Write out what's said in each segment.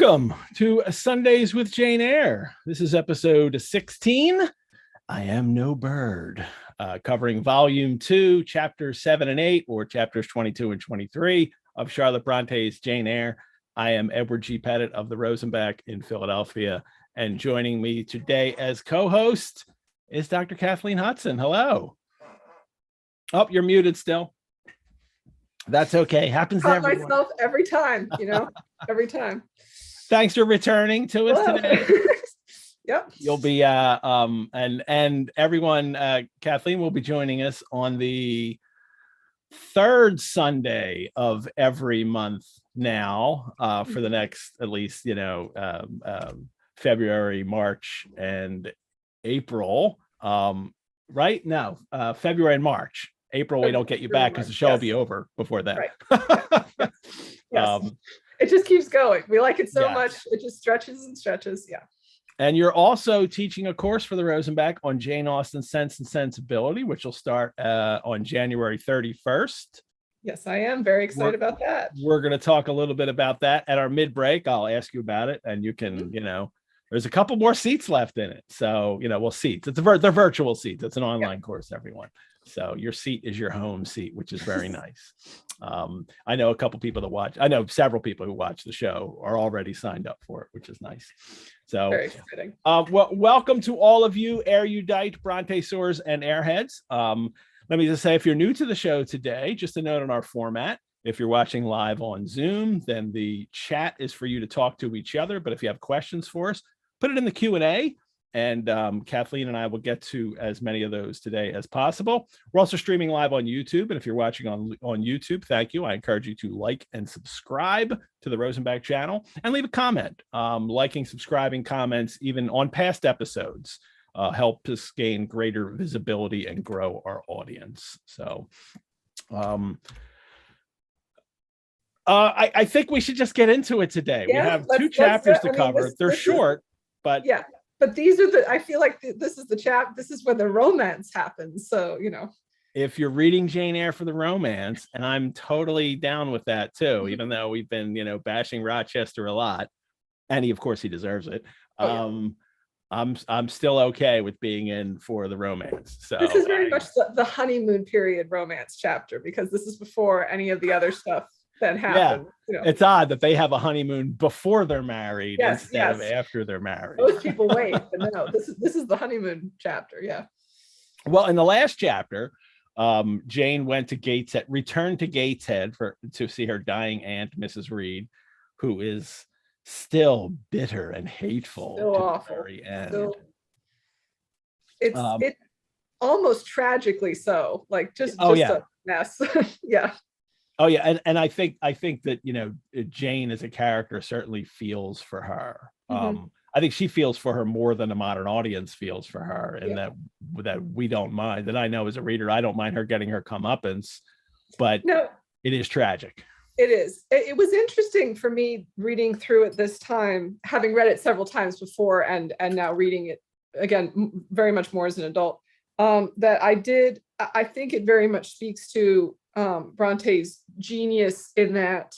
Welcome to Sundays with Jane Eyre. This is episode 16. I Am No Bird, covering volume 2, chapters 7 and 8, or chapters 22 and 23 of Charlotte Bronte's Jane Eyre. I am Edward G. Pettit of the Rosenbach in Philadelphia, and joining me today as co-host is Dr. Kathleen Hudson. Hello. Oh, you're muted still. That's okay. Happens to everyone. Myself every time, every time. Thanks for returning to us today. Yep. You'll be and everyone, Kathleen will be joining us on the third Sunday of every month now, for the next at least February, March, and April. Right now, February and March. April we don't get you back because the show will be over before that. Right. Yes. It just keeps going. We like it so much. It just stretches and stretches. Yeah. And you're also teaching a course for the Rosenbach on Jane Austen's Sense and Sensibility, which will start on January 31st. Yes, I am very excited about that. We're going to talk a little bit about that at our mid-break. I'll ask you about it, and you can, there's a couple more seats left in it. So, we'll seats. They're virtual seats. It's an online course, everyone. So your seat is your home seat, which is very nice. I know a couple people that watch. I know several people who watch the show are already signed up for it, which is nice. So very exciting. Well, welcome to all of you erudite Brontosaurs and airheads. Let me just say, if you're new to the show today, just a note on our format. If you're watching live on Zoom, then the chat is for you to talk to each other. But if you have questions for us, put it in the Q&A. And Kathleen and I will get to as many of those today as possible. We're also streaming live on YouTube. And if you're watching on YouTube, thank you. I encourage you to like and subscribe to the Rosenbach channel and leave a comment. Liking, subscribing, comments, even on past episodes, help us gain greater visibility and grow our audience. So I think we should just get into it today. We have two chapters to cover. They're short, but yeah. But these are I feel like this is where the romance happens. So, if you're reading Jane Eyre for the romance, and I'm totally down with that too, even though we've been, bashing Rochester a lot, and of course he deserves it. I'm still okay with being in for the romance. So this is very much the honeymoon period romance chapter, because this is before any of the other stuff that happened. Yeah. It's odd that they have a honeymoon before they're married instead of after they're married. Most people wait, but no, this is the honeymoon chapter. Yeah. Well, in the last chapter, Jane returned to Gateshead to see her dying aunt, Mrs. Reed, who is still bitter and hateful still to awful. the very end. It's almost tragically so, like just a mess. Yeah. Oh yeah, and I think that Jane as a character certainly feels for her. I think she feels for her more than a modern audience feels for her, and that we don't mind. That I know as a reader, I don't mind her getting her comeuppance, but it is tragic. It is. It was interesting for me reading through it this time, having read it several times before, and now reading it again very much more as an adult. That I think it very much speaks to Bronte's genius in that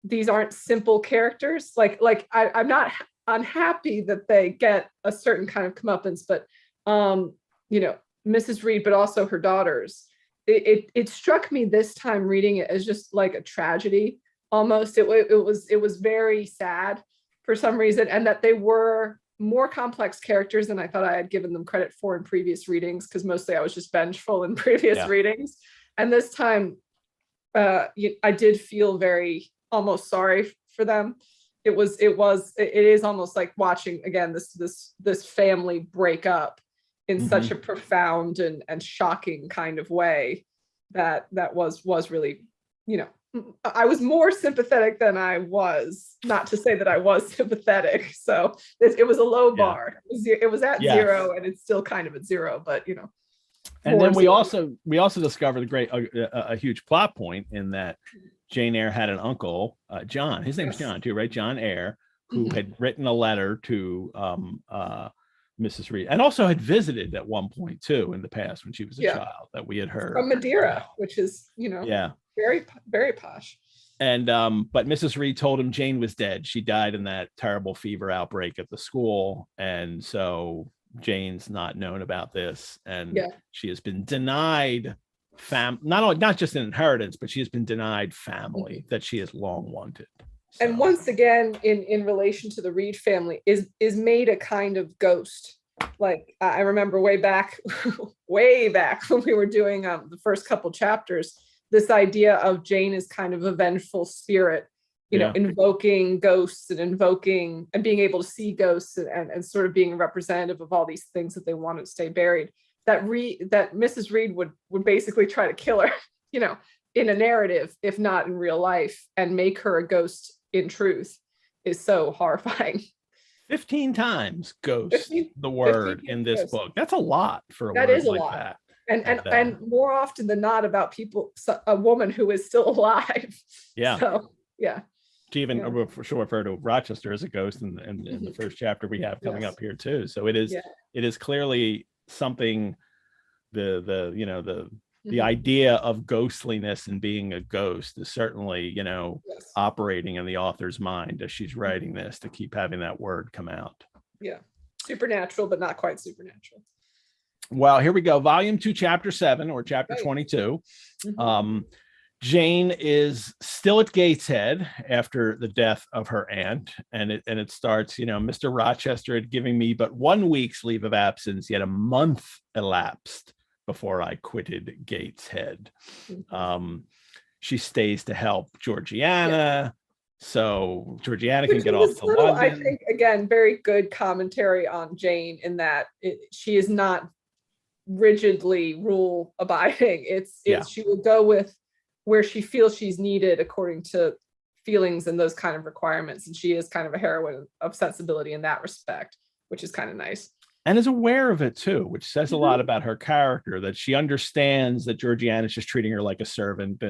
these aren't simple characters. Like I'm not unhappy that they get a certain kind of comeuppance, but Mrs. Reed, but also her daughters. It struck me this time reading it as just like a tragedy almost. It was very sad for some reason, and that they were more complex characters than I thought I had given them credit for in previous readings, because mostly I was just vengeful in previous readings. And this time, I did feel very almost sorry for them. It is almost like watching again this family break up in such a profound and shocking kind of way that was really, I was more sympathetic than I was. Not to say that I was sympathetic. So it was a low bar. It was at zero, and it's still kind of at zero, but And then we also discovered a huge plot point in that Jane Eyre had an uncle, John. His name's John too, right? John Eyre, who had written a letter to Mrs. Reed, and also had visited at one point too in the past when she was a child, that we had heard from Madeira, which is very, very posh. And but Mrs. Reed told him Jane was dead. She died in that terrible fever outbreak at the school, and so Jane's not known about this, and she has been denied not just an inheritance, but she has been denied family that she has long wanted. So. And once again, in relation to the Reed family, is made a kind of ghost. Like I remember way back when we were doing the first couple chapters, this idea of Jane as kind of a vengeful spirit, you know, invoking ghosts and being able to see ghosts and sort of being a representative of all these things that they wanted to stay buried. That Mrs. Reed would basically try to kill her, you know, in a narrative, if not in real life, and make her a ghost in truth is so horrifying. 15 times ghost, the word in this book. That's a lot for a word like that. And more often than not about a woman who is still alive. Yeah. So, yeah. She even refer to Rochester as a ghost in the first chapter we have coming up here too. So it is clearly something, the idea of ghostliness and being a ghost is certainly, operating in the author's mind as she's writing this to keep having that word come out. Yeah. Supernatural, but not quite supernatural. Well, here we go. Volume 2, chapter 7 or chapter 22. Jane is still at Gateshead after the death of her aunt. And it starts, Mr. Rochester had given me but 1 week's leave of absence, yet a month elapsed before I quitted Gateshead. She stays to help Georgiana. So Georgiana can get off to London. I think, again, very good commentary on Jane in that she is not rigidly rule abiding. She will go with where she feels she's needed according to feelings and those kind of requirements. And she is kind of a heroine of sensibility in that respect, which is kind of nice. And is aware of it too, which says a lot about her character, that she understands that Georgiana is just treating her like a servant,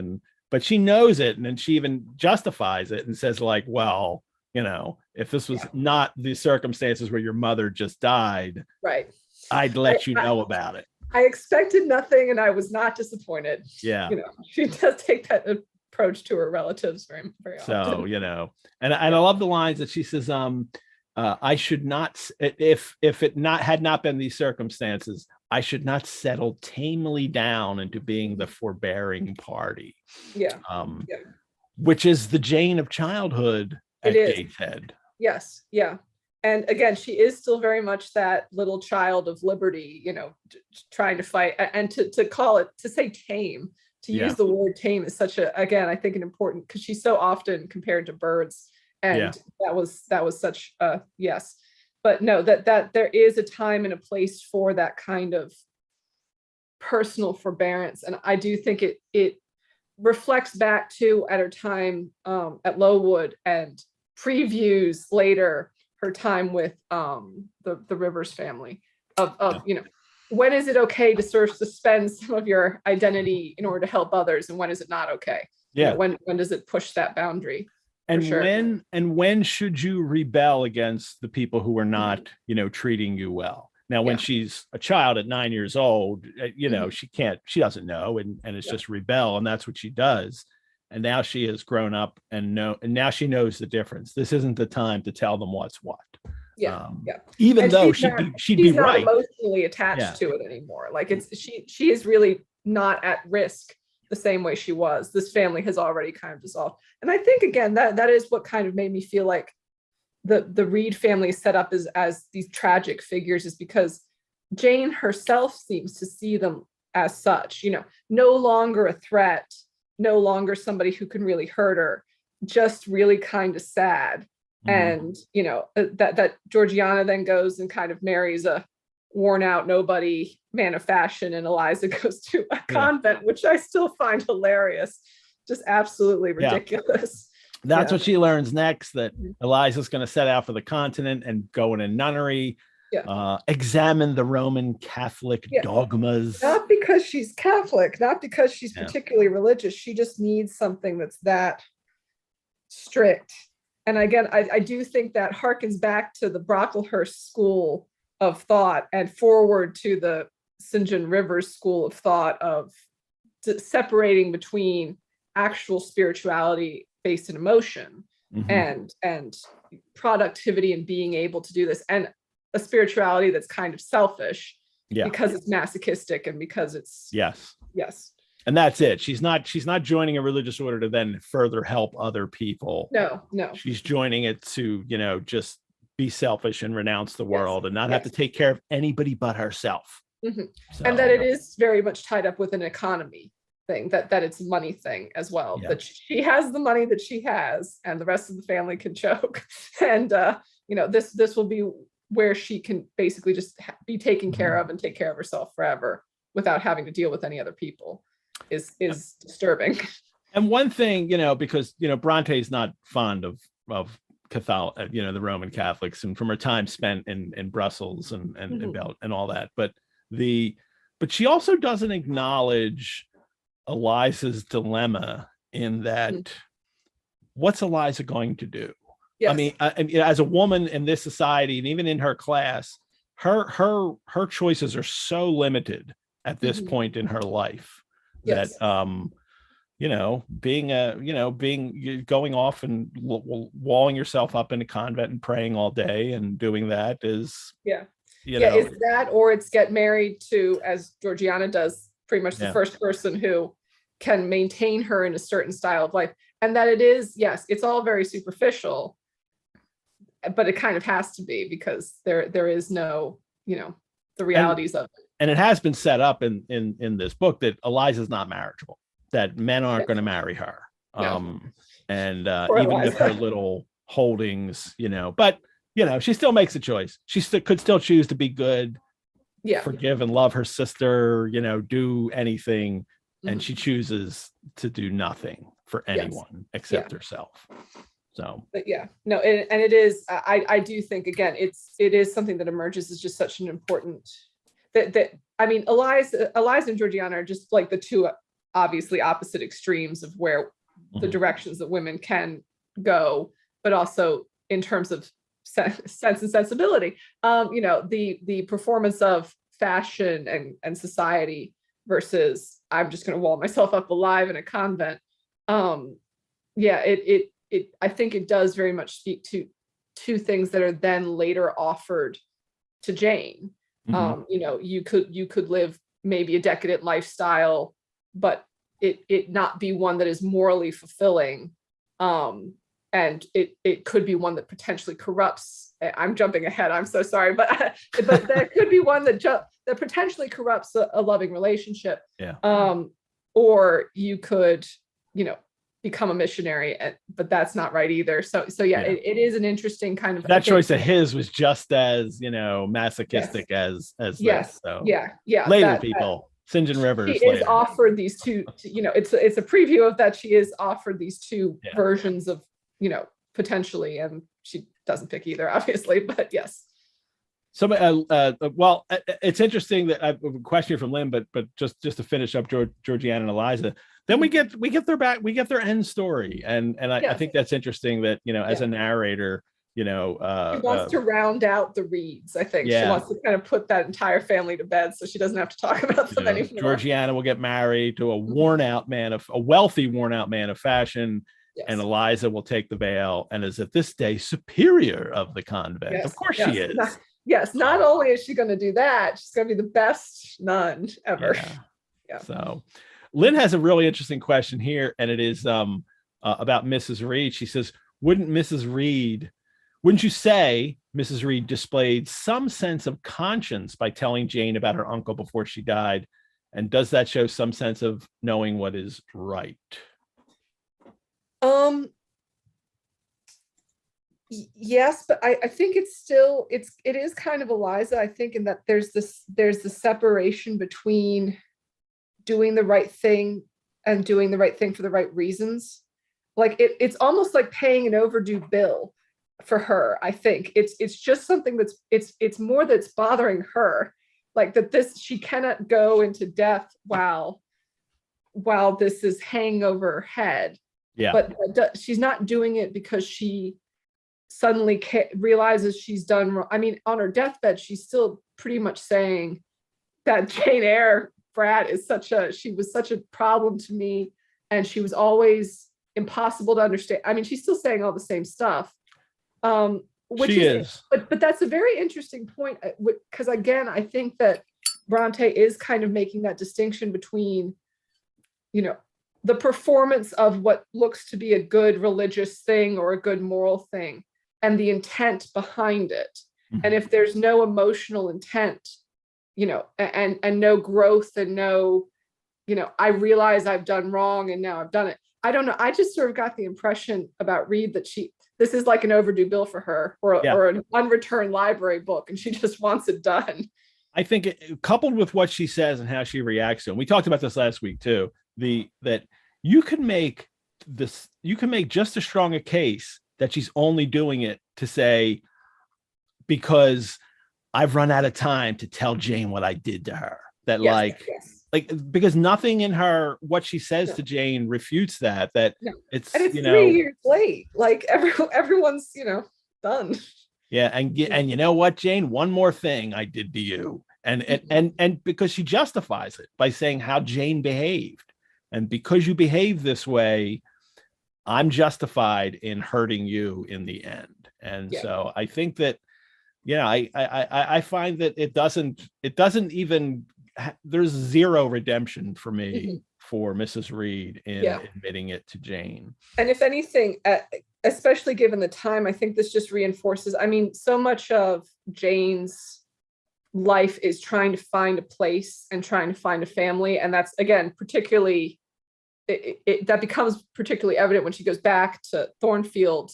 but she knows it. And then she even justifies it and says, like, well, if this was not the circumstances where your mother just died, right, I'd let you know about it. I expected nothing and I was not disappointed. Yeah. She does take that approach to her relatives very, very often. So, and I love the lines that she says, I should not, if it had not been these circumstances, I should not settle tamely down into being the forbearing party. Yeah. Which is the Jane of childhood at Gateshead. Yes. Yeah. And again, she is still very much that little child of liberty, trying to fight, and to say tame, to use the word tame is such again, I think an important, because she's so often compared to birds. And that was such yes, but no, that there is a time and a place for that kind of personal forbearance. And I do think it reflects back to at her time at Lowood and previews later her time with the Rivers family of when is it okay to sort of suspend some of your identity in order to help others, and when is it not okay? When does it push that boundary? And when should you rebel against the people who are not, treating you well? Now, when she's a child at 9 years old, she doesn't know, and it's just rebel, and that's what she does. And now she has grown up and now she knows the difference. This isn't the time to tell them what's what. Even and though she'd be not right, emotionally attached to it anymore. Like she is really not at risk the same way she was. This family has already kind of dissolved. And I think, again, that is what kind of made me feel like the Reed family is set up as these tragic figures, is because Jane herself seems to see them as such, no longer a threat, no longer somebody who can really hurt her, just really kind of sad. And, that Georgiana then goes and kind of marries a worn out nobody man of fashion, and Eliza goes to a convent, which I still find hilarious, just absolutely ridiculous. That's what she learns next, that Eliza's going to set out for the continent and go in a nunnery, examine the Roman Catholic dogmas. Not because she's Catholic, not because she's particularly religious. She just needs something that's that strict. And again, I do think that harkens back to the Brocklehurst school of thought and forward to the St. John Rivers school of thought of separating between actual spirituality based in emotion Mhm. and productivity and being able to do this, and a spirituality that's kind of selfish Yeah. because it's masochistic and because it's Yes. yes. And that's it. She's not joining a religious order to then further help other people. No. She's joining it to, just be selfish and renounce the Yes. world and not have to Yes. take care of anybody but herself. Mhm. And that So it is very much tied up with an economy thing, that it's a money thing as well, yeah. that she has the money that she has and the rest of the family can choke. And this will be where she can basically just be taken care of and take care of herself forever without having to deal with any other people is disturbing. And one thing, because Bronte is not fond of Catholic, the Roman Catholics, and from her time spent in Brussels and and all that, but she also doesn't acknowledge Eliza's dilemma in that what's Eliza going to do? Yes. I mean, as a woman in this society, and even in her class, her choices are so limited at this point in her life that going off and walling yourself up in a convent and praying all day and doing that is it's that, or it's get married to, as Georgiana does, pretty much the first person who can maintain her in a certain style of life. And that it is, yes, it's all very superficial, but it kind of has to be, because there is no, the realities of it. And it has been set up in this book that Eliza's not marriageable, that men aren't going to marry her. And even with her little holdings, but she still makes a choice. She could still choose to be good, forgive and love her sister, do anything. And she chooses to do nothing for anyone except herself. So, but and it is, I do think, again, it is something that emerges as just such an important, that I mean, Eliza and Georgiana are just like the two obviously opposite extremes of where the directions that women can go, but also in terms of sense and sensibility, the performance of fashion and society versus I'm just going to wall myself up alive in a convent. I think it does very much speak to two things that are then later offered to Jane. You could live maybe a decadent lifestyle, but it not be one that is morally fulfilling. And it could be one that potentially corrupts. I'm jumping ahead, I'm so sorry, but there could be one that potentially corrupts a loving relationship. Or you could, become a missionary, but that's not right either. So it is an interesting kind of, that choice of his was just as masochistic as this. So later people, St. John Rivers. She is offered these two. It's a preview of that. She is offered these two versions of potentially, and she doesn't pick either, obviously. But yes. So, well, it's interesting that I have a question from Lynn, but just to finish up Georgiana and Eliza, then we get their end story, and I think that's interesting that as a narrator, she wants to round out the Reeds. I think she wants to kind of put that entire family to bed, so she doesn't have to talk about them anymore. Georgiana will get married to a wealthy worn out man of fashion. Yes. And Eliza will take the veil and is at this day superior of the convent. Yes. Of course she is. Not only is she going to do that, she's going to be the best nun ever. Yeah. So Lynn has a really interesting question here, and it is about Mrs. Reed. She says, wouldn't you say Mrs. Reed displayed some sense of conscience by telling Jane about her uncle before she died? And does that show some sense of knowing what is right? Yes, but I think it is kind of Eliza, I think, in that there's the separation between doing the right thing and doing the right thing for the right reasons. Like it's almost like paying an overdue bill for her. I think it's just something it's more that's bothering her, like that she cannot go into death while this is hanging over her head. But she's not doing it because she suddenly realizes she's done wrong. I mean, on her deathbed, she's still pretty much saying that Jane Eyre brat she was such a problem to me, and she was always impossible to understand. I mean, she's still saying all the same stuff. Which She is. But that's a very interesting point, because again, I think that Bronte is kind of making that distinction between, the performance of what looks to be a good religious thing or a good moral thing and the intent behind it. Mhm. And if there's no emotional intent, and no growth and no, I realize I've done wrong and now I've done it. I don't know. I just sort of got the impression about Reed that this is like an overdue bill for her, or an unreturned library book, and she just wants it done. I think coupled with what she says and how she reacts to it, we talked about this last week too, that you can make just as strong a case that she's only doing it to say, because I've run out of time to tell Jane what I did to her. That because nothing in her, what she says to Jane refutes that it's 3 years late. Like everyone's, done. Yeah. And you know what, Jane, one more thing I did to you. And because she justifies it by saying how Jane behaved. And because you behave this way, I'm justified in hurting you in the end. And so I think that, I find that it doesn't even, there's zero redemption for me for Mrs. Reed in admitting it to Jane. And if anything, especially given the time, I think this just reinforces, so much of Jane's life is trying to find a place and trying to find a family. And that's, again, particularly, that becomes particularly evident when she goes back to Thornfield,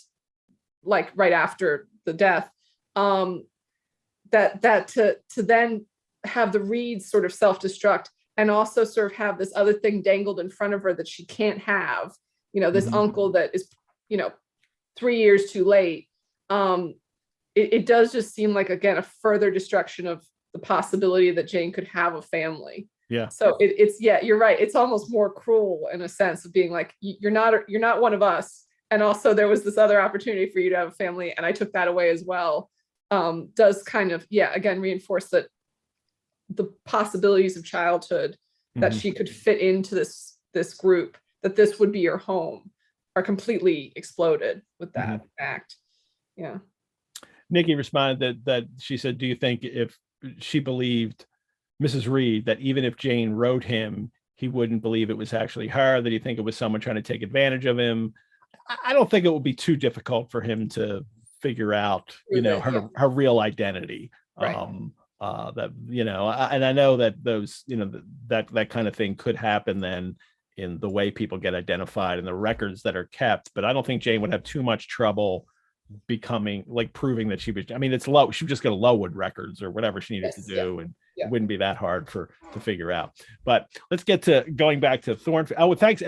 like right after the death, that to then have the Reeds sort of self-destruct and also sort of have this other thing dangled in front of her that she can't have, this uncle that is, 3 years too late. It does just seem like, again, a further destruction of the possibility that Jane could have a family. Yeah. So you're right. It's almost more cruel in a sense of being like, you're not one of us. And also there was this other opportunity for you to have a family, and I took that away as well. Does kind of, again, reinforce that the possibilities of childhood that she could fit into this group, that this would be your home, are completely exploded with that fact. Yeah. Nikki responded that she said, do you think if she believed Mrs. Reed, that even if Jane wrote him, he wouldn't believe it was actually her, that he think it was someone trying to take advantage of him? I don't think it would be too difficult for him to figure out, her real identity. Right. And I know that those, that kind of thing could happen then in the way people get identified and the records that are kept, but I don't think Jane would have too much trouble proving that she was, it's low. She would just get a Lowood records or whatever she needed to do. And it wouldn't be that hard to figure out. But let's get to going back to Thornfield. Oh, thanks,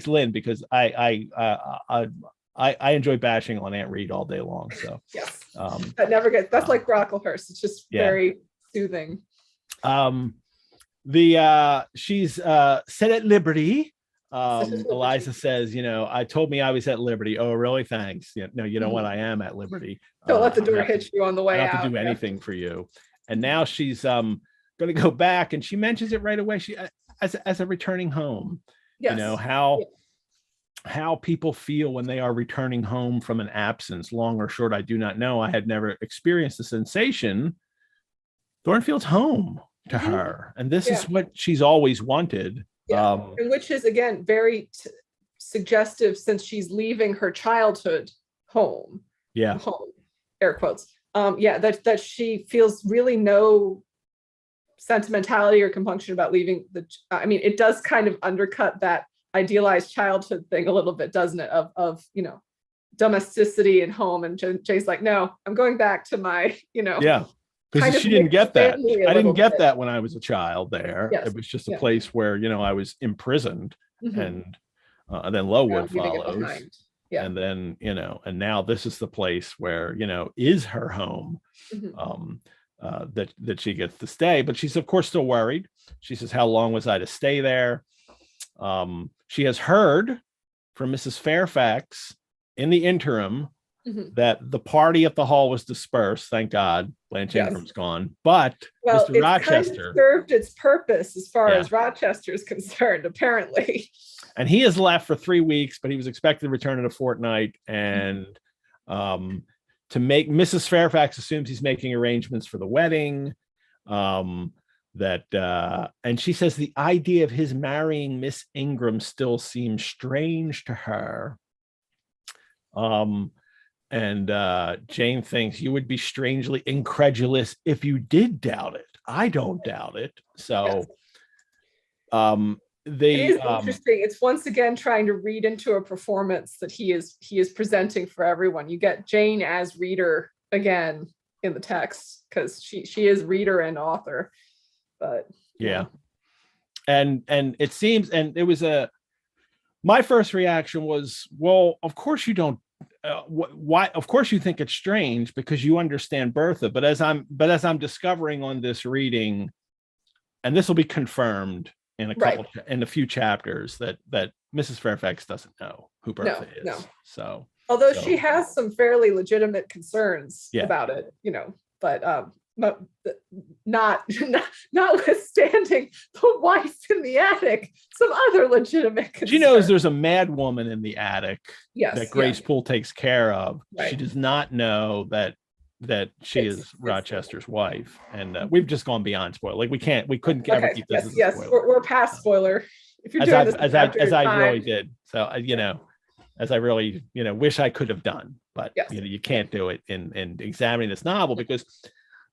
Lynn, because I enjoy bashing on Aunt Reed all day long. So that never gets, that's like Brocklehurst. It's just very soothing. She's set at liberty. Eliza says, I told me I was at liberty. Oh, really? Thanks. No, you know what? I am at liberty. Don't let the door hit you on the way out. I don't have to do anything for you. And now she's going to go back, and she mentions it right away. She as a returning home. Yes. How people feel when they are returning home from an absence, long or short, I do not know. I had never experienced the sensation. Thornfield's home to her, and this is what she's always wanted. And which is, again, very suggestive, since she's leaving her childhood home. Home, air quotes. That she feels really no sentimentality or compunction about leaving it does kind of undercut that idealized childhood thing a little bit, doesn't it? Of domesticity and home. And Jay's like, no, I'm going back to my, because she didn't get that. I didn't get that when I was a child there. It was just a place where, I was imprisoned, and then Lowood follows. And then, and now this is the place where, is her home, that she gets to stay. But she's, of course, still worried. She says, how long was I to stay there? She has heard from Mrs. Fairfax in the interim that the party at the hall was dispersed. Thank God, Blanche Ingram's gone. But Mr. Rochester kind of served its purpose as far as Rochester is concerned, apparently. And he has left for 3 weeks, but he was expected to return in a fortnight. And to make Mrs. Fairfax assumes he's making arrangements for the wedding. And she says the idea of his marrying Miss Ingram still seems strange to her. And Jane thinks you would be strangely incredulous if you did doubt it. I don't doubt it. So it is interesting. It's once again trying to read into a performance that he is presenting for everyone. You get Jane as reader again in the text, because she is reader and author. But yeah. And it seems, and it was my first reaction was, well, of course you don't, why, of course you think it's strange because you understand Bertha, but as I'm discovering on this reading, and this will be confirmed in a few chapters, that Mrs. Fairfax doesn't know who Bertha is. No. So although she has some fairly legitimate concerns about it, but notwithstanding the wife in the attic, some other legitimate concerns. She knows there's a mad woman in the attic that Grace Poole takes care of. Right. She does not know that she is Rochester's wife, and we've just gone beyond spoiler. Like we couldn't ever keep this. Yes, we're past spoiler. If you're doing this as I really did, so as I really wish I could have done, but you can't do it in examining this novel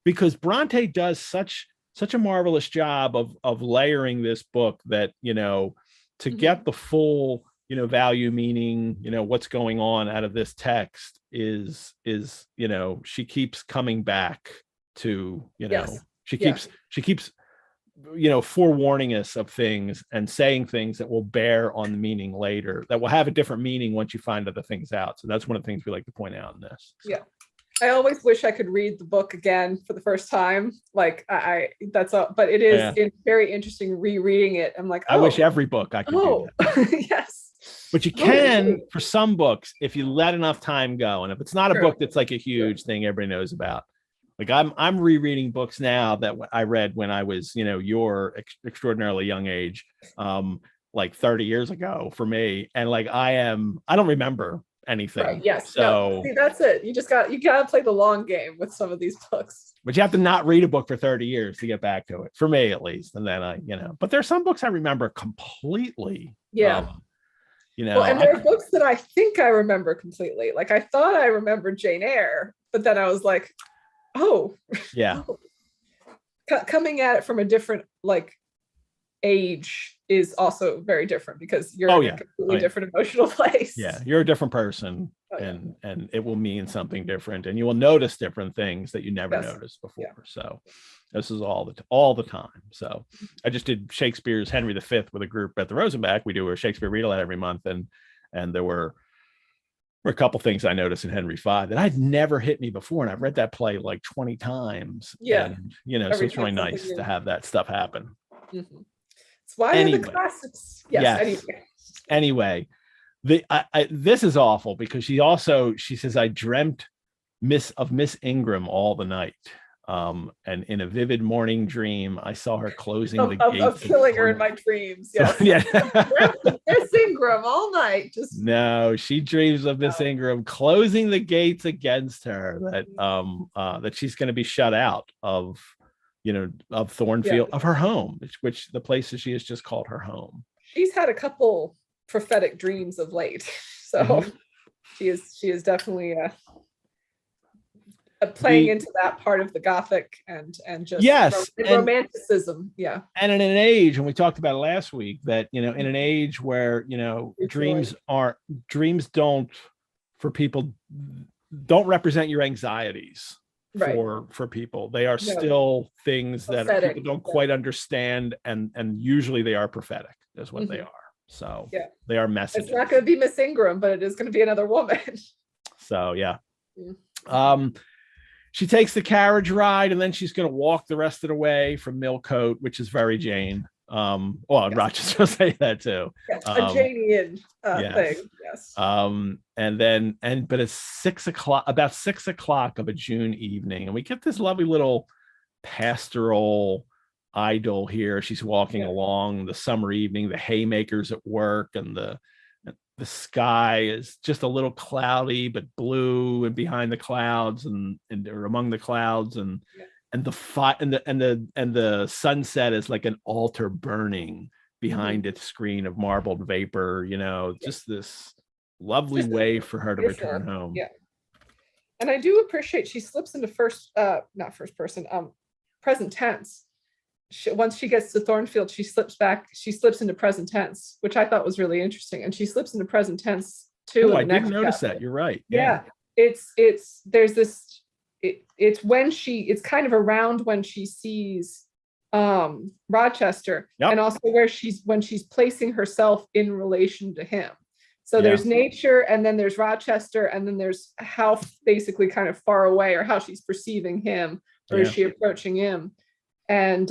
because Bronte does such a marvelous job of layering this book that to get the full value, meaning what's going on out of this text is she keeps coming back to she keeps forewarning us of things and saying things that will bear on the meaning later, that will have a different meaning once you find other things out. So that's one of the things we like to point out in this. So. I always wish I could read the book again for the first time. Like but it is very interesting rereading it. I'm like, I wish every book I could do that. Yes. But you can for some books if you let enough time go, and if it's not a book that's like a huge thing everybody knows about. Like I'm rereading books now that I read when I was your extraordinarily young age, like 30 years ago for me, and like I don't remember anything. Right, yes. So see, that's it. You gotta play the long game with some of these books. But you have to not read a book for 30 years to get back to it, for me at least. And then but there's some books I remember completely. Yeah. And there are books that I think I remember completely. Like I thought I remembered Jane Eyre, but then I was like, coming at it from a different age is also very different because you're in a completely different emotional place. Yeah, you're a different person, and it will mean something different, and you will notice different things that you never noticed before. Yeah. So this is all the time. So I just did Shakespeare's Henry V with a group at the Rosenbach. We do a Shakespeare read-aloud every month, and there were a couple things I noticed in Henry V that I'd never hit me before, and I've read that play like 20 times. Yeah, and so it's really nice to have that stuff happen. Mm-hmm. It's why they're the classics. Yes. Anyway, this is awful because she says I dreamt of Miss Ingram all the night. And in a vivid morning dream, I saw her closing the gates of killing her in my dreams. Yes. Miss Ingram all night. No, she dreams of Miss Ingram closing the gates against her, that she's going to be shut out of Thornfield, of her home, which the place that she has just called her home. She's had a couple prophetic dreams of late, so she is definitely playing into that part of the Gothic and just romanticism. Yeah. And in an age, and we talked about it last week, that in an age where dreams don't represent your anxieties. Right. For people, they are still things that people don't quite understand, and usually they are prophetic is what they are. So they are messages. It's not going to be Miss Ingram, but it is going to be another woman. So she takes the carriage ride, and then she's going to walk the rest of the way from Millcote, which is very Jane. Rochester will say that too. Yes, a Janian thing. Yes. But it's 6 o'clock, about 6 o'clock of a June evening, and we get this lovely little pastoral idyll here. She's walking along the summer evening, the haymakers at work, and the sky is just a little cloudy but blue, and behind the clouds and or among the clouds, and the sunset is like an altar burning behind its screen of marbled vapor, just this lovely way for her to return home. Yeah. And I do appreciate she slips into not first person, present tense. Once she gets to Thornfield, she slips into present tense, which I thought was really interesting. And she slips into present tense too. Oh, I didn't notice that. You're right. Yeah. It's kind of around when she sees Rochester, and also when she's placing herself in relation to him. So there's nature, and then there's Rochester, and then there's how basically kind of far away, or how she's perceiving him, or is she approaching him? And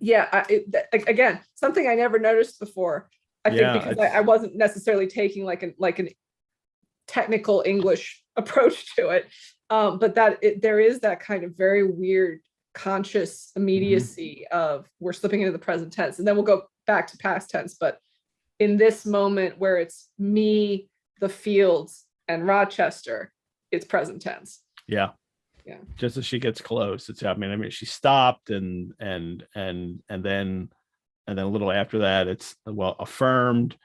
again, something I never noticed before. I think because I wasn't necessarily taking like an technical English approach to it, but there is that kind of very weird conscious immediacy of we're slipping into the present tense, and then we'll go back to past tense. But in this moment where it's me, the fields, and Rochester, it's present tense. Yeah. Just as she gets close, she stopped, and then a little after that, it's affirmed,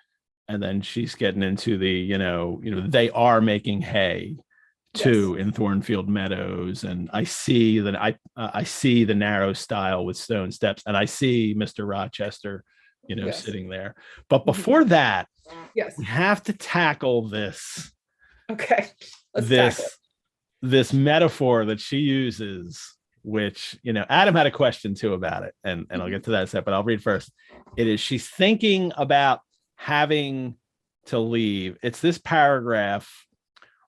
and then she's getting into the they are making hay too in Thornfield Meadows, and I see the narrow stile with stone steps, and I see Mr. Rochester sitting there. But before that, we have to tackle this. Okay. Tackle it. This metaphor that she uses, which Adam had a question too about it, and I'll get to that in a second, but I'll read first. It is, she's thinking about having to leave. It's this paragraph.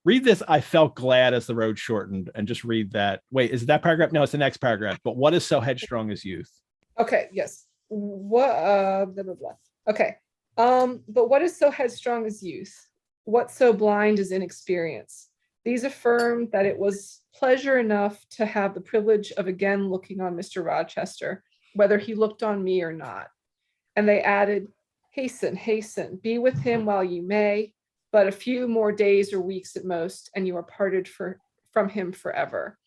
Read this. I felt glad as the road shortened, and just read that. Wait, is it that paragraph? No, it's the next paragraph. But what is so headstrong as youth? Okay. Yes. What? Blah, blah, blah. Okay. But what is so headstrong as youth? What so blind as inexperience? These affirmed that it was pleasure enough to have the privilege of again looking on Mr. Rochester, whether he looked on me or not. And they added, hasten, hasten, be with him while you may, but a few more days or weeks at most, and you are parted from him forever.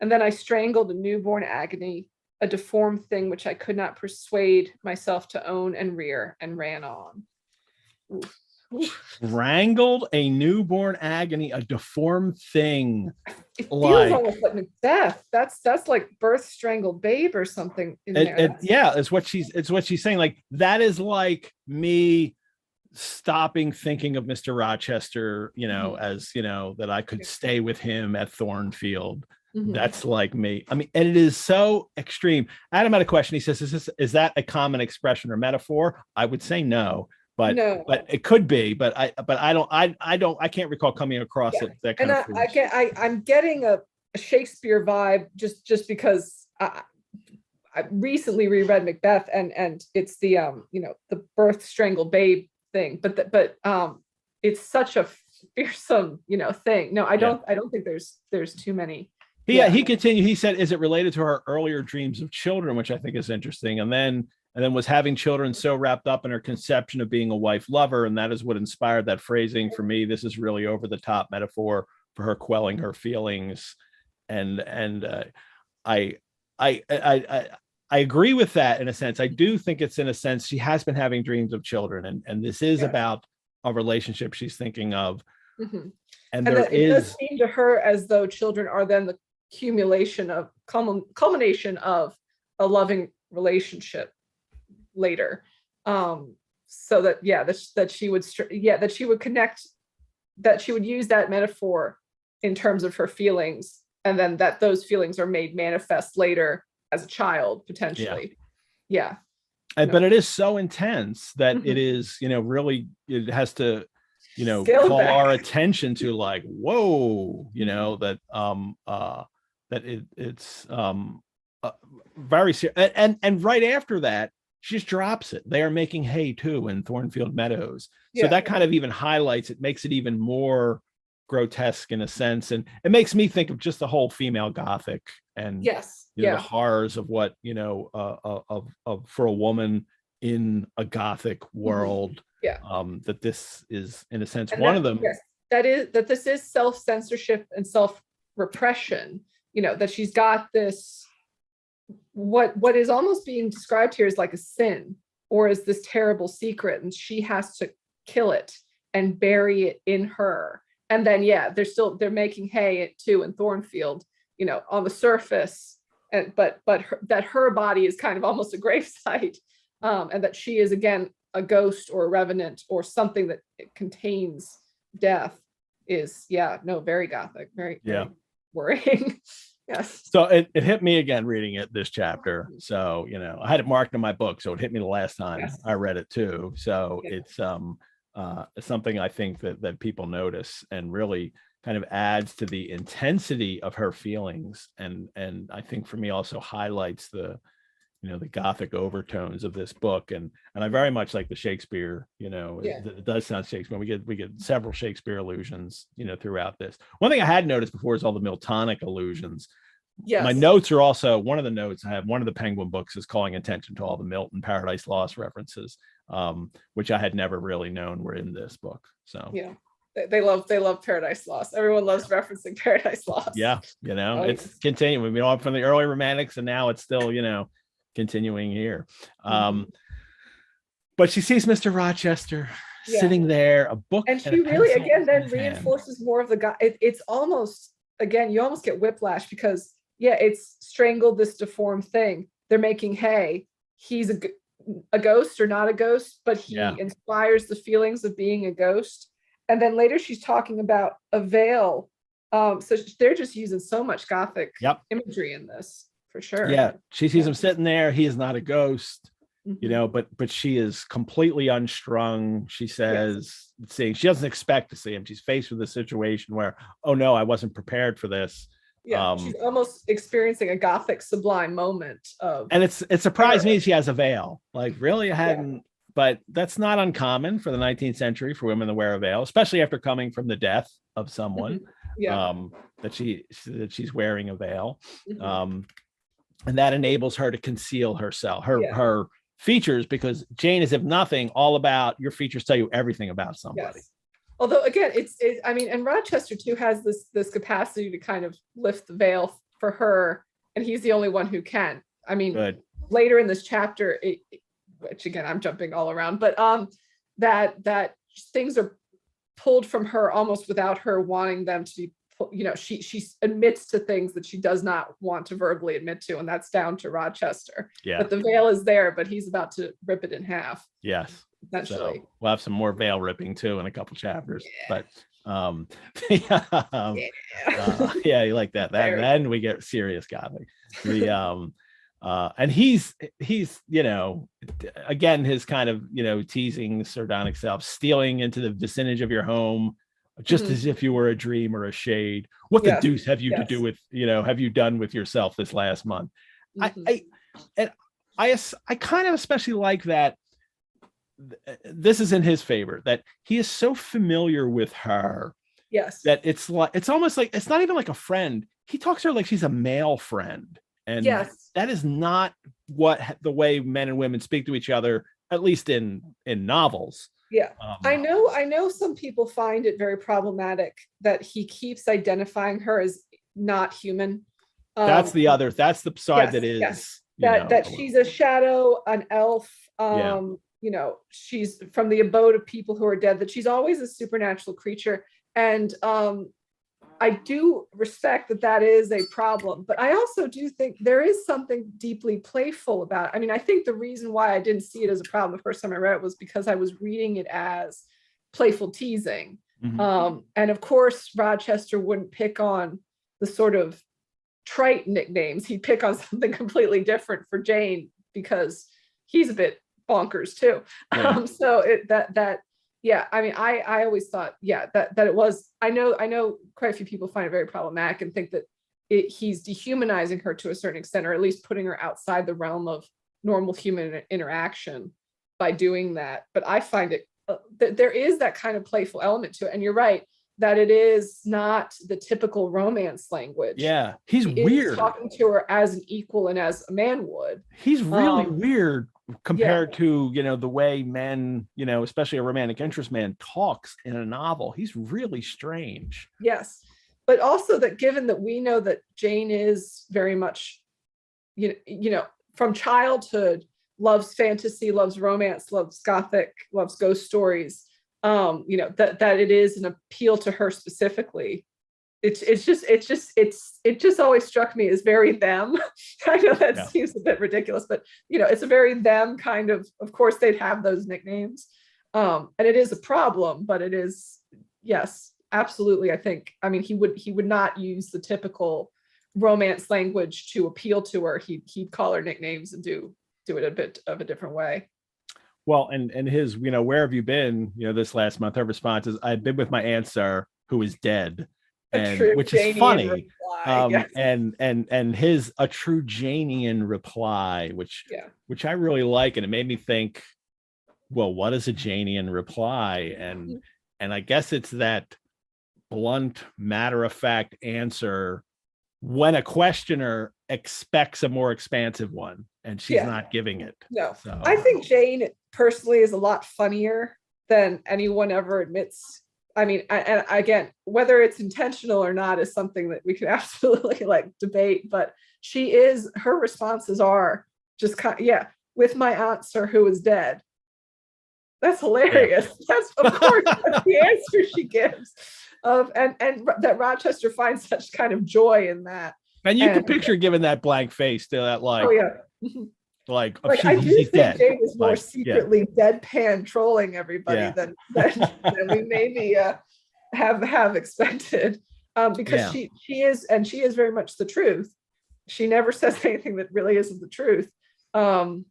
And then I strangled a newborn agony, a deformed thing which I could not persuade myself to own and rear, and ran on. Oof. Wrangled a newborn agony, a deformed thing. It feels almost like Macbeth. That's like birth strangled babe or something in there. It's what she's saying. Like, that is like me stopping thinking of Mr. Rochester, as that I could stay with him at Thornfield. That's like me. I mean, and it is so extreme. Adam had a question. He says, is that a common expression or metaphor? I would say no. But it could be, but I can't recall coming across it. That kind of I'm getting a Shakespeare vibe just because I recently reread Macbeth, and it's the the birth strangled babe thing, but it's such a fearsome thing. No, I don't think there's too many. He continued. He said, is it related to her earlier dreams of children, which I think is interesting, and then was having children so wrapped up in her conception of being a wife lover, and that is what inspired that phrasing. For me, this is really over the top metaphor for her quelling her feelings, and I agree with that in a sense. I do think it's in a sense she has been having dreams of children, and this is about a relationship she's thinking of, and it does seem to her as though children are then the culmination of a loving relationship later, so that she would connect, that she would use that metaphor in terms of her feelings, and then that those feelings are made manifest later as a child potentially. But it is so intense that it is really, it has to call our attention to, like, whoa, that it's very serious. And right after that, she just drops it. They are making hay too in Thornfield Meadows. So that kind of even highlights it, makes it even more grotesque in a sense, and it makes me think of just the whole female Gothic and Yes. the horrors of what of for a woman in a Gothic world. Yeah. That this is in a sense And one that, of them. yes, that this is self-censorship and self-repression. That she's got this, what is almost being described here is like a sin, or is this terrible secret, and she has to kill it and bury it in her. And then they're making hay too in Thornfield, on the surface, and but that her body is kind of almost a gravesite, and that she is again a ghost or a revenant or something that contains death is very Gothic, very worrying. Yes. So it hit me again reading this chapter. So, I had it marked in my book, so it hit me the last time I read it too. So it's something I think that people notice and really kind of adds to the intensity of her feelings. And I think for me also highlights the Gothic overtones of this book. And I very much like the Shakespeare, it does sound Shakespeare. We get several Shakespeare allusions, throughout this. One thing I had noticed before is all the Miltonic allusions. Yes. My notes are also, one of the notes I have, one of the Penguin books is calling attention to all the Milton Paradise Lost references, which I had never really known were in this book. So they love Paradise Lost. Everyone loves referencing Paradise Lost. Yeah, it's continuing. We know from the early Romantics, and now it's still, continuing here. But she sees Mr. Rochester sitting there, a book, and she really again then reinforces more of the guy. It's almost, again, you almost get whiplash, because it's strangled this deformed thing. They're making hay. He's a ghost or not a ghost, but he inspires the feelings of being a ghost. And then later she's talking about a veil. So they're just using so much Gothic imagery in this. For sure. Yeah, she sees him sitting there. He is not a ghost, but she is completely unstrung. She says, seeing, she doesn't expect to see him. She's faced with a situation where, oh no, I wasn't prepared for this. She's almost experiencing a Gothic sublime moment of. And it surprised me she has a veil. Like, really, I hadn't. But that's not uncommon for the 19th century for women to wear a veil, especially after coming from the death of someone. That she's wearing a veil. And that enables her to conceal herself, her features, because Jane is, if nothing, all about your features tell you everything about somebody. Yes. Although again, and Rochester too has this capacity to kind of lift the veil for her, and he's the only one who can. I mean, later in this chapter, which again I'm jumping all around, but that things are pulled from her almost without her wanting them to be. She admits to things that she does not want to verbally admit to, and that's down to Rochester. But the veil is there, but he's about to rip it in half. Essentially. So we'll have some more veil ripping too in a couple chapters. But you like that. Then we get serious Gothic. And he's again, his kind of teasing sardonic self, stealing into the vicinage of your home, just as if you were a dream or a shade. What the deuce have you to do with, have you done with yourself this last month? I kind of especially like that. This is in his favor, that he is so familiar with her. That it's almost like, it's not even like a friend. He talks to her like she's a male friend. And that is not the way men and women speak to each other, at least in novels. I know some people find it very problematic that he keeps identifying her as not human. That's the side that is that she's a shadow, an elf. She's from the abode of people who are dead, that she's always a supernatural creature. And I do respect that is a problem, but I also do think there is something deeply playful about it. I mean, I think the reason why I didn't see it as a problem the first time I read it was because I was reading it as playful teasing. And of course, Rochester wouldn't pick on the sort of trite nicknames. He'd pick on something completely different for Jane, because he's a bit bonkers too. I always thought, that it was, I know quite a few people find it very problematic and think that he's dehumanizing her to a certain extent, or at least putting her outside the realm of normal human interaction by doing that. But I find it, there is that kind of playful element to it. And you're right, that it is not the typical romance language. Yeah, he's He is weird. talking to her as an equal and as a man would. He's really weird compared Yeah. to, the way men, especially a romantic interest man talks in a novel. He's really strange. Yes. But also that given that we know that Jane is very much, from childhood, loves fantasy, loves romance, loves Gothic, loves ghost stories, that it is an appeal to her specifically. It just always struck me as very them. I know that seems a bit ridiculous, but it's a very them kind of course they'd have those nicknames. And it is a problem, but it is, yes, absolutely. I mean, he would not use the typical romance language to appeal to her. He'd call her nicknames and do it a bit of a different way. Well, and his, where have you been, this last month? Her response is, I've been with my aunt, sir, who is dead. And which is funny. Yes. And his a true Janian reply, which I really like. And it made me think, well, what is a Janian reply? And I guess it's that blunt, matter-of-fact answer when a questioner expects a more expansive one and she's not giving it. No. So I think Jane personally is a lot funnier than anyone ever admits. I mean, and again, whether it's intentional or not is something that we could absolutely debate, but her responses are just with my aunt, sir, who is dead. That's hilarious. That's, of course, that's the answer she gives. And that Rochester finds such kind of joy in that. And you can picture giving that blank face to that, I do think dead. Jane is more secretly deadpan trolling everybody than we maybe have expected, because she is very much the truth. She never says anything that really isn't the truth. The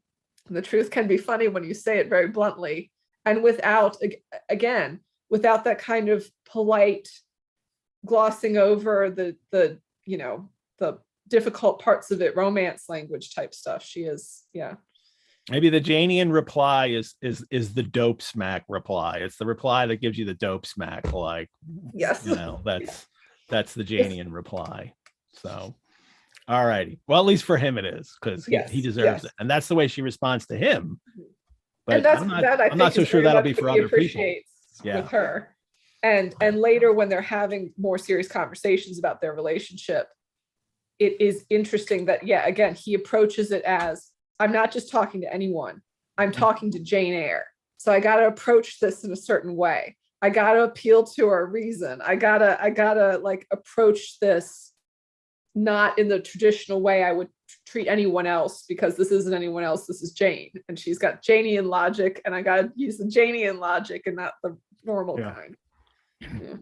truth can be funny when you say it very bluntly, and without that kind of polite glossing over the difficult parts of it, romance language type stuff. She is, Maybe the Janian reply is the dope smack reply. It's the reply that gives you the dope smack. That's the Janian reply. So, all righty. Well, at least for him it is, because he deserves it, and that's the way she responds to him. But I'm not so sure that'll be for other people. With her, and later when they're having more serious conversations about their relationship, it is interesting that again he approaches it as, I'm not just talking to anyone, I'm talking to Jane Eyre. So I got to approach this in a certain way. I got to appeal to her reason. I gotta approach this not in the traditional way I would treat anyone else, because this isn't anyone else. This is Jane, and she's got Janian logic, and I got to use the Janian logic and not the normal kind. Yeah.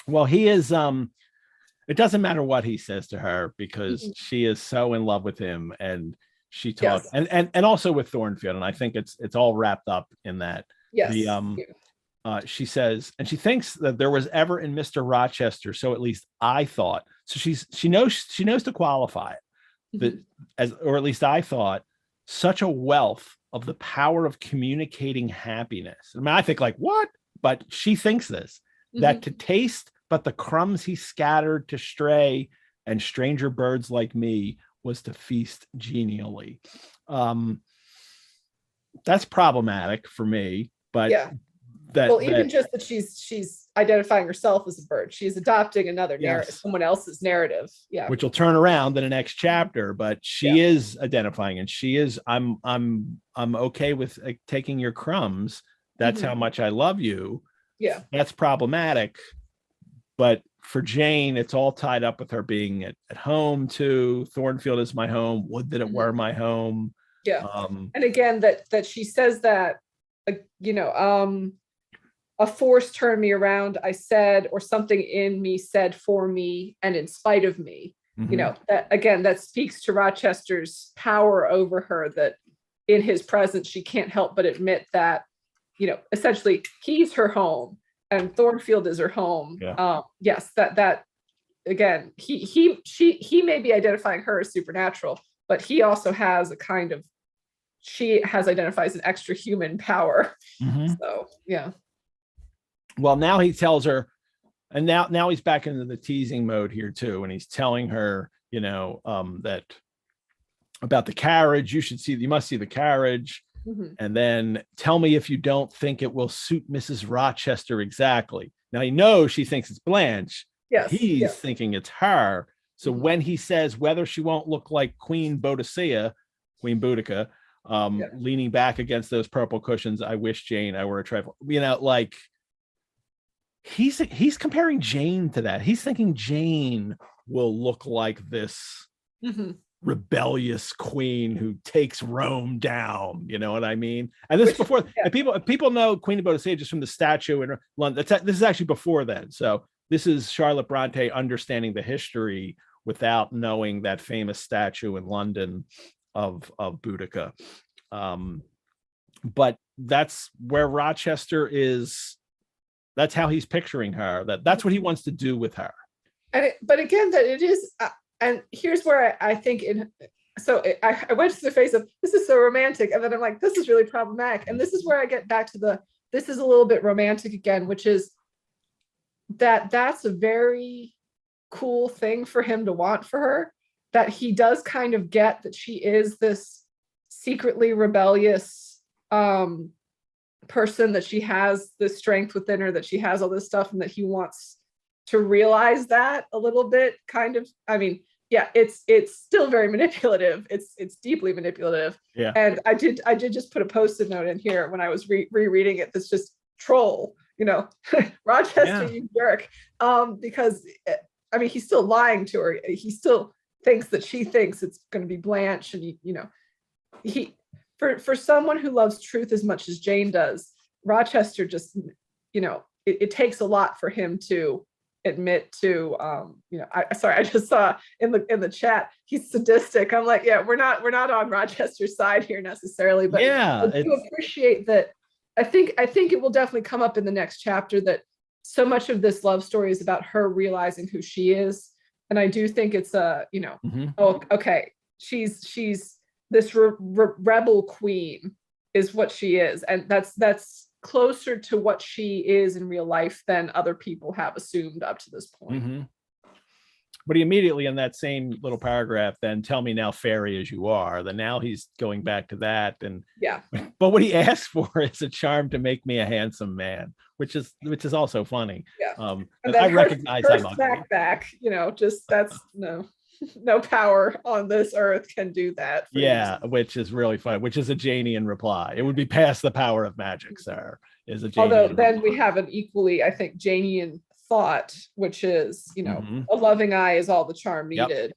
Well, he is. It doesn't matter what he says to her, because she is so in love with him, and she talks, and also with Thornfield, and I think it's all wrapped up in that. Yes. She says, and she thinks that there was ever in Mr. Rochester, so at least I thought. So she knows to qualify it, or at least I thought, such a wealth of the power of communicating happiness. I mean, I think what? But she thinks this, that to taste but the crumbs he scattered to stray and stranger birds like me was to feast genially. That's problematic for me, but even just that she's identifying herself as a bird. She's adopting another narrative, someone else's narrative. Yeah. Which will turn around in the next chapter, but she is identifying, and she is, I'm okay with taking your crumbs. That's how much I love you. Yeah. That's problematic. But for Jane, it's all tied up with her being at home too. Thornfield is my home. Would that it were my home. Yeah. And again, that she says that, a force turned me around, I said, or something in me said for me and in spite of me. That again, that speaks to Rochester's power over her, that in his presence, she can't help but admit that, essentially he's her home and Thornfield is her home. Yes, that again, he may be identifying her as supernatural, but he also has she identifies an extra human power. So, yeah. Well, now he tells her, And now he's back into the teasing mode here too, and he's telling her, that about the carriage. You must see the carriage. Mhm. And then tell me if you don't think it will suit Mrs. Rochester exactly. Now he knows she thinks it's Blanche. Yes. He's thinking it's her. So Mhm. when he says whether she won't look like Queen Boudica, leaning back against those purple cushions, I wish Jane I were a trifle. Like he's comparing Jane to that. He's thinking Jane will look like this Mhm. rebellious queen who takes Rome down. You know what I mean? And this is before, and people know Queen of Boudica just from the statue in London. This is actually before then. So this is Charlotte Bronte understanding the history without knowing that famous statue in London of Boudica. But that's where Rochester is. That's how he's picturing her. That's what he wants to do with her. But again, that it is, and here's where I think I went to the phase of this is so romantic, and then I'm like, this is really problematic. And this is where I get back to this is a little bit romantic again, which is that's a very cool thing for him to want for her, that he does kind of get that she is this secretly rebellious person, that she has this strength within her, that she has all this stuff, and that he wants to realize that a little bit, kind of. I mean, yeah, it's still very manipulative. It's deeply manipulative. Yeah. And I did just put a post-it note in here when I was rereading it that's just troll, Rochester, you jerk. Because I mean, he's still lying to her. He still thinks that she thinks it's going to be Blanche, and he for someone who loves truth as much as Jane does, Rochester just, it takes a lot for him to admit to, I just saw in the chat, he's sadistic. I'm like, yeah, we're not on Rochester's side here necessarily, but yeah, I do appreciate that. I think it will definitely come up in the next chapter that so much of this love story is about her realizing who she is. And I do think it's oh, okay, she's this rebel queen is what she is, and that's closer to what she is in real life than other people have assumed up to this point. Mm-hmm. But he immediately in that same little paragraph then tell me now fairy as you are. Then now he's going back to that, and but what he asks for is a charm to make me a handsome man, which is also funny. And I recognize her I'm back, just that's no power on this earth can do that. Which is really fun, which is a Janian reply. It would be past the power of magic, sir. Is a Janian Although then reply. We have an equally, I think, Janian thought, which is, a loving eye is all the charm needed,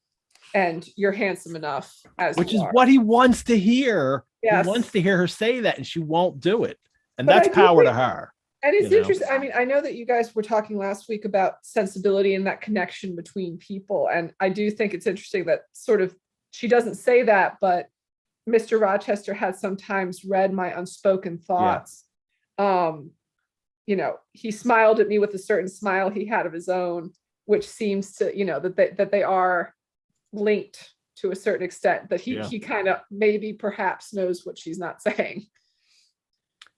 and you're handsome enough as which you is are. what he wants to hear. Yes. He wants to hear her say that, and she won't do it. And that's power to her. And it's interesting. I mean, I know that you guys were talking last week about sensibility and that connection between people. And I do think it's interesting that sort of, she doesn't say that, but Mr. Rochester has sometimes read my unspoken thoughts. He smiled at me with a certain smile he had of his own, which seems to, that they are linked to a certain extent, that he kind of maybe perhaps knows what she's not saying.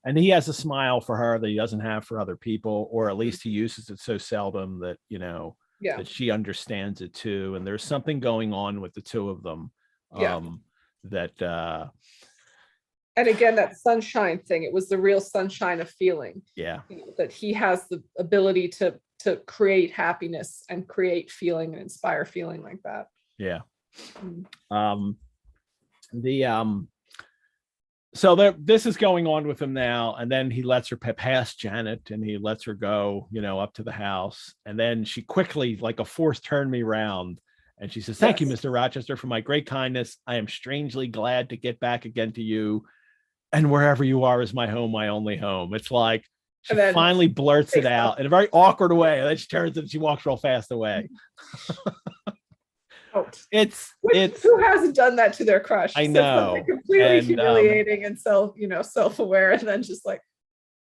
And he has a smile for her that he doesn't have for other people, or at least he uses it so seldom that, that she understands it too. And there's something going on with the two of them. That and again, that sunshine thing, it was the real sunshine of feeling. That he has the ability to create happiness and create feeling and inspire feeling like that. So this is going on with him now, and then he lets her pass Janet, and he lets her go, up to the house, and then she quickly, like a force, turned me round, and she says, "Thank you, Mr. Rochester, for my great kindness. I am strangely glad to get back again to you, and wherever you are is my home, my only home." It's like she finally blurts it out in a very awkward way, and then she turns and she walks real fast away. It's who hasn't done that to their crush? I know, completely humiliating and self-aware, and then just like,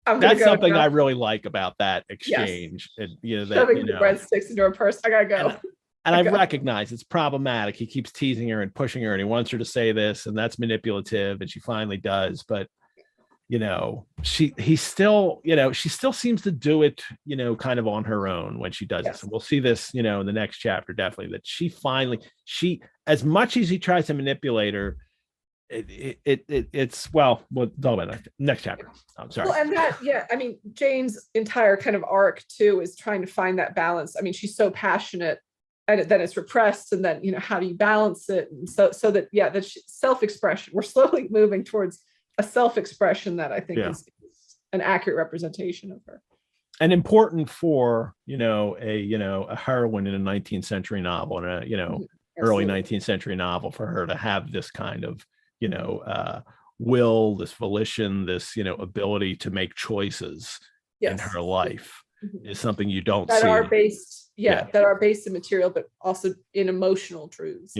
that's something I really like about that exchange. Shoving the breadsticks into her purse. I gotta go. And I recognize it's problematic. He keeps teasing her and pushing her, and he wants her to say this, and that's manipulative, and she finally does. But he still, she still seems to do it, kind of on her own when she does Yes. this. And we'll see this, in the next chapter, definitely, that she, as much as he tries to manipulate her, we'll talk about that next chapter. I'm sorry. Well, and I mean, Jane's entire kind of arc too is trying to find that balance. I mean, she's so passionate, and then it's repressed, and then, how do you balance it? And so that, that self-expression, we're slowly moving towards a self-expression that I think is an accurate representation of her. And important for, a heroine in a 19th century novel, and a, early 19th century novel, for her to have this kind of, will, this volition, this, ability to make choices in her life is something you don't see. Are based, that are based in material, but also in emotional truths.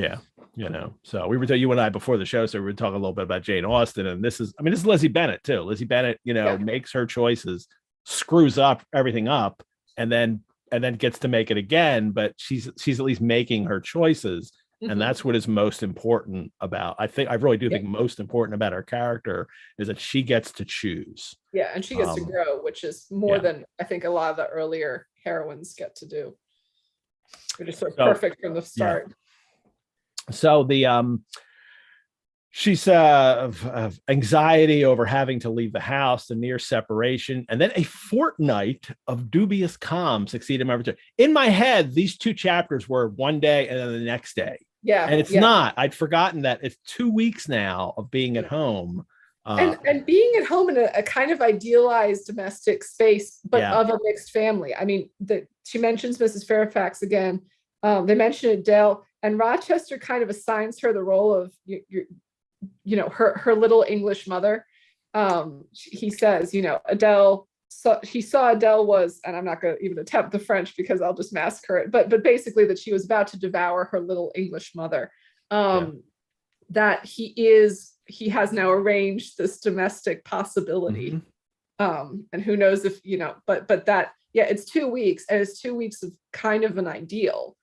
So we were telling you and I before the show, so we were talking a little bit about Jane Austen, and this is Lizzie Bennet too. Lizzie Bennet, makes her choices, screws up everything up, and then gets to make it again, but she's at least making her choices. And that's what is most important about, I really do think most important about her character is that she gets to choose. Yeah, and she gets to grow, which is more than I think a lot of the earlier heroines get to do. They're just sort of perfect from the start. So she's of anxiety over having to leave the house, the near separation, and then a fortnight of dubious calm succeeded my return. In my head, these two chapters were one day and then the next day. Yeah. And it's not. I'd forgotten that it's 2 weeks now of being at home. And being at home in a kind of idealized domestic space, but of a mixed family. I mean, she mentions Mrs. Fairfax again. They mention Adele, and Rochester kind of assigns her the role of her little English mother. He says, Adele. So he saw Adele was, and I'm not going to even attempt the French because I'll just massacre it, but basically that she was about to devour her little English mother. That he has now arranged this domestic possibility. And who knows if, but that, it's 2 weeks, and it's 2 weeks of kind of an ideal,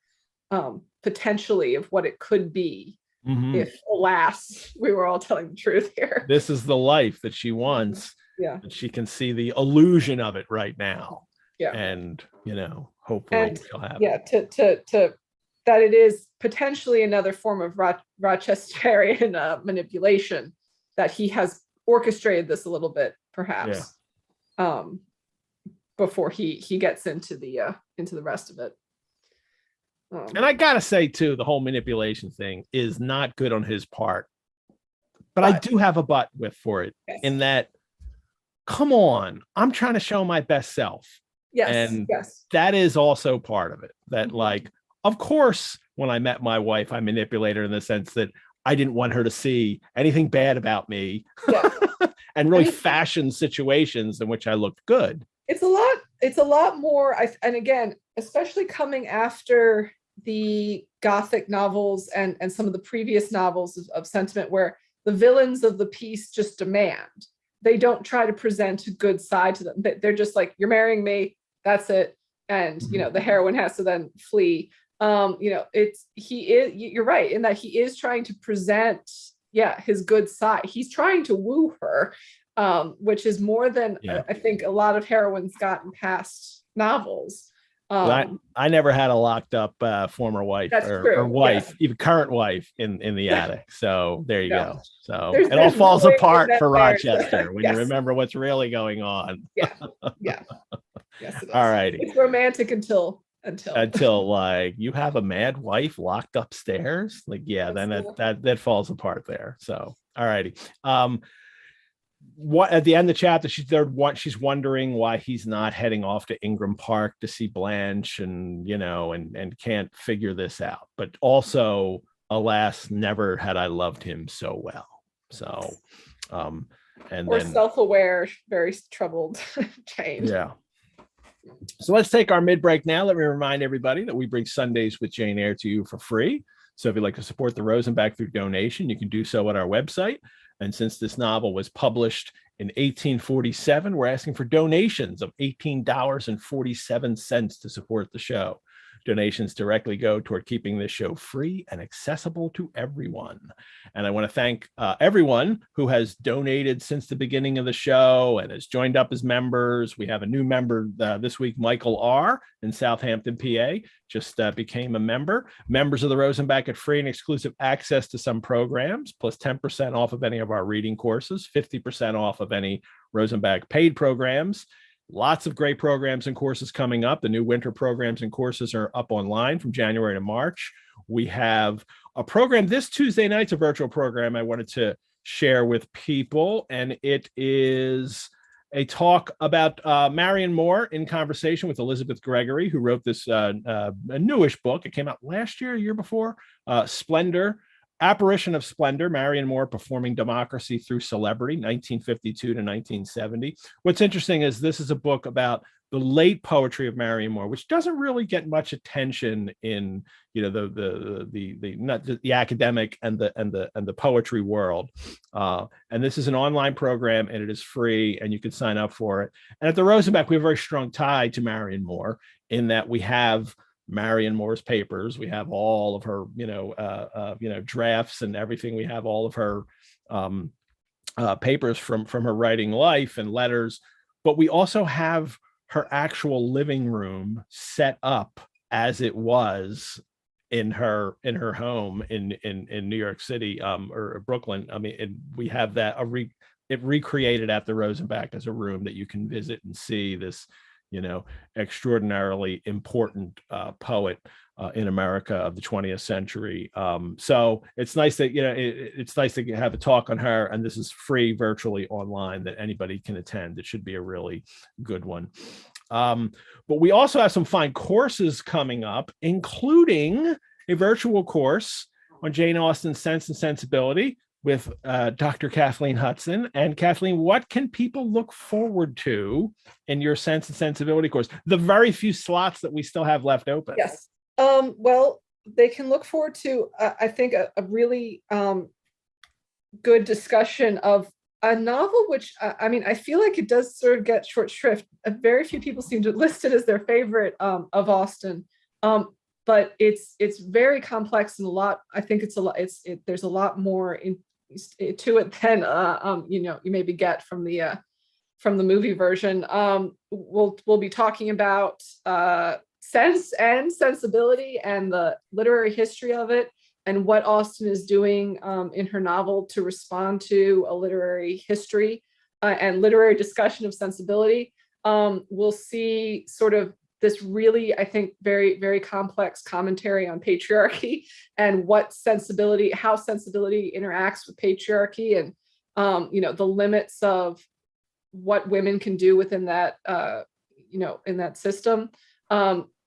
potentially, of what it could be. If, alas, we were all telling the truth here. This is the life that she wants. And she can see the illusion of it right now. And hopefully she'll have to that it is potentially another form of Rochesterian manipulation, that he has orchestrated this a little bit, perhaps, before he gets into the rest of it. And I gotta say too, the whole manipulation thing is not good on his part, but I do have a but for it, in that, come on, I'm trying to show my best self. And that is also part of it. That, like, of course, when I met my wife, I manipulated her in the sense that I didn't want her to see anything bad about me, and really fashion situations in which I looked good. It's a lot more. And again, especially coming after the Gothic novels and some of the previous novels of sentiment, where the villains of the piece just demand. They don't try to present a good side to them. They're just like, you're marrying me, that's it. And, the heroine has to then flee. You're right in that he is trying to present, his good side. He's trying to woo her, which is more than I think a lot of heroines got in past novels. I never had a locked up former wife or wife, even current wife in the attic. So there you go. So it all falls apart for Rochester when you remember what's really going on. Yes, it is. All righty. It's romantic until like you have a mad wife locked upstairs. Like, then that falls apart there. So all righty. What at the end of the chapter, she's wondering why he's not heading off to Ingram Park to see Blanche, and and can't figure this out. But also, alas, never had I loved him so well. So and or then self-aware, very troubled Jane. So let's take our mid-break now. Let me remind everybody that we bring Sundays with Jane Eyre to you for free. So if you'd like to support the Rosenbach through donation, you can do so at our website. And since this novel was published in 1847, we're asking for donations of $18.47 to support the show. Donations directly go toward keeping this show free and accessible to everyone. And I want to thank everyone who has donated since the beginning of the show and has joined up as members. We have a new member this week, Michael R. in Southampton, PA, just became a member. Members of the Rosenbach get free and exclusive access to some programs, plus 10% off of any of our reading courses, 50% off of any Rosenbach paid programs. Lots of great programs and courses coming up. The new winter programs and courses are up online from January to March. We have a program this Tuesday night's a virtual program I wanted to share with people, and it is a talk about Marion Moore in conversation with Elizabeth Gregory, who wrote this a newish book. It came out last year, a year before, Splendor. Apparition of Splendor, Marion Moore Performing Democracy Through Celebrity, 1952 to 1970. What's interesting is this is a book about the late poetry of Marion Moore, which doesn't really get much attention in, you know, the academic and the poetry world. And this is an online program, and it is free, and you can sign up for it. And at the Rosenbach, we have a very strong tie to Marion Moore in that we have Marion Moore's papers. We have all of her, drafts and everything. We have all of her papers from her writing life and letters, but we also have her actual living room set up as it was in her home in New York City or Brooklyn. I mean, we have that it recreated at the Rosenbach as a room that you can visit and see this, extraordinarily important poet in America of the 20th century. So it's nice that, it's nice to have a talk on her, and this is free virtually online that anybody can attend. It should be a really good one. But we also have some fine courses coming up, including a virtual course on Jane Austen's Sense and Sensibility with Dr. Kathleen Hudson. And Kathleen, what can people look forward to in your Sense and Sensibility course? The very few slots that we still have left open. Yes. Well, they can look forward to, I think, a really good discussion of a novel, which, I feel like it does sort of get short shrift. Very few people seem to list it as their favorite of Austen. But it's very complex and I think there's a lot more to it than you maybe get from the movie version. We'll be talking about sense and sensibility and the literary history of it, and what Austen is doing in her novel to respond to a literary history and literary discussion of sensibility. We'll see sort of this really, I think, very, very complex commentary on patriarchy and how sensibility interacts with patriarchy, and the limits of what women can do within that in that system.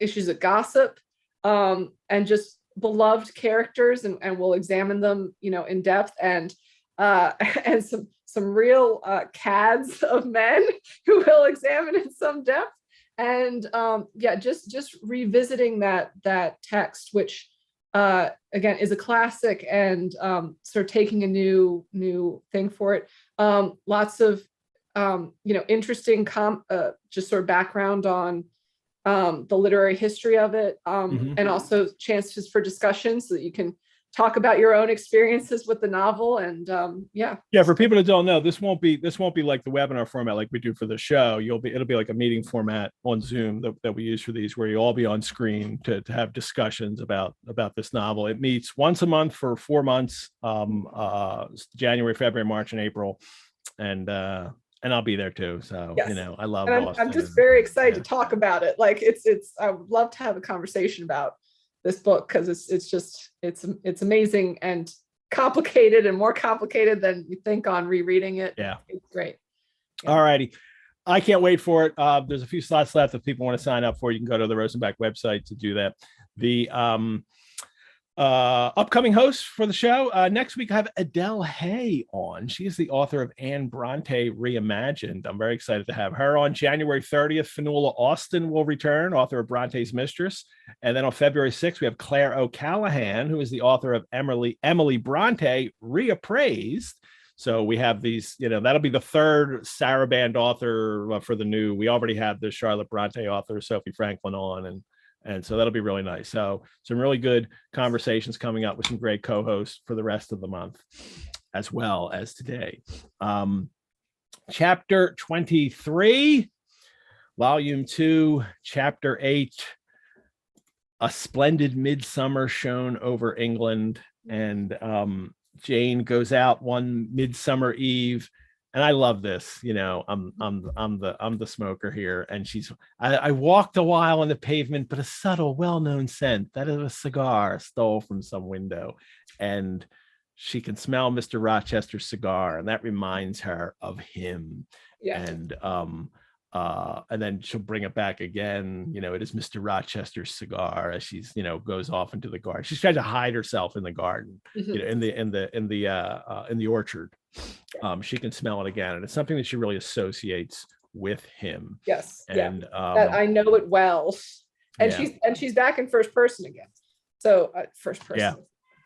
Issues of gossip, and just beloved characters, and we'll examine them in depth, and some real cads of men who will examine in some depth. And just revisiting that text, which again is a classic, and sort of taking a new thing for it. Lots of interesting just sort of background on the literary history of it, and also chances for discussion so that you can talk about your own experiences with the novel. And for people that don't know, this won't be like the webinar format like we do for the show. It'll be like a meeting format on Zoom that we use for these, where you all be on screen to have discussions about this novel. It meets once a month for 4 months, January, February, March, and April, and I'll be there too. So yes. I love. I'm just very excited to talk about it. Like I would love to have a conversation about this book, because it's amazing and complicated, and more complicated than you think on rereading it. Yeah, it's great. Yeah. All righty, I can't wait for it. There's a few slots left. If people want to sign up for it, you can go to the Rosenbach website to do that. The upcoming hosts for the show. Next week, I have Adele Hay on. She is the author of Anne Bronte Reimagined. I'm very excited to have her on. January 30th, Fionnuala Austin will return, author of Bronte's Mistress. And then on February 6th, we have Claire O'Callaghan, who is the author of Emily Bronte Reappraised. So we have these, that'll be the third Saraband author for the new. We already have the Charlotte Bronte author, Sophie Franklin, on, and And so that'll be really nice. So some really good conversations coming up with some great co-hosts for the rest of the month, as well as today. Chapter 23, Volume 2, Chapter 8, A Splendid Midsummer Shone Over England. And Jane goes out one midsummer eve, and I love this. I'm the smoker here, and I walked a while on the pavement, but a subtle, well-known scent, that of a cigar, stole from some window, and she can smell Mr. Rochester's cigar, and that reminds her of him. Yeah. And then she'll bring it back again. It is Mr. Rochester's cigar, as she's goes off into the garden. She's trying to hide herself in the garden, in the orchard. She can smell it again, and it's something that she really associates with him. Yes. And that I know it well. And she's back in first person again. So first person. Yeah.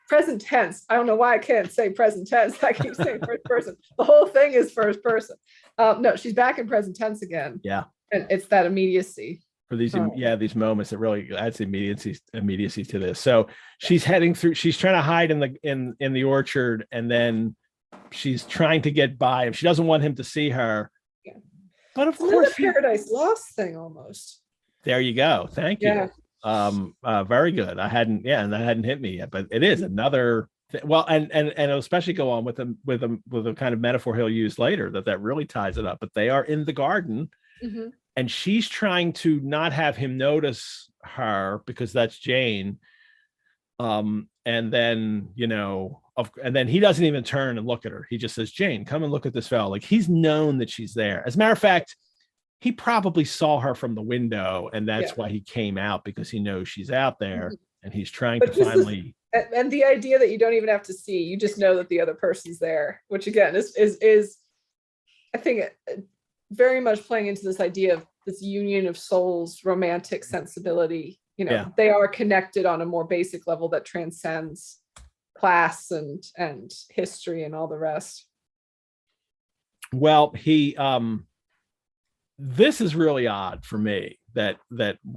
Present tense. I don't know why I can't say present tense. I keep saying first person. The whole thing is first person. No, she's back in present tense again. Yeah. And it's that immediacy. For these moments that really adds immediacy to this. So she's heading through, she's trying to hide in the orchard, and then she's trying to get by him. She doesn't want him to see her. Yeah. But of course, Paradise Lost thing almost. There you go. Thank you. Very good. I hadn't hit me yet, but it is another well, and it'll especially go on with a kind of metaphor he'll use later that really ties it up. But they are in the garden, and she's trying to not have him notice her, because that's Jane. And then and then he doesn't even turn and look at her. He just says, "Jane, come and look at this fellow." Like, he's known that she's there. As a matter of fact, he probably saw her from the window, and that's why he came out, because he knows she's out there, and he's trying to finally. And the idea that you don't even have to see, you just know that the other person's there, which again is I think very much playing into this idea of this union of souls, romantic sensibility. They are connected on a more basic level that transcends class and history and all the rest. Well, this is really odd for me that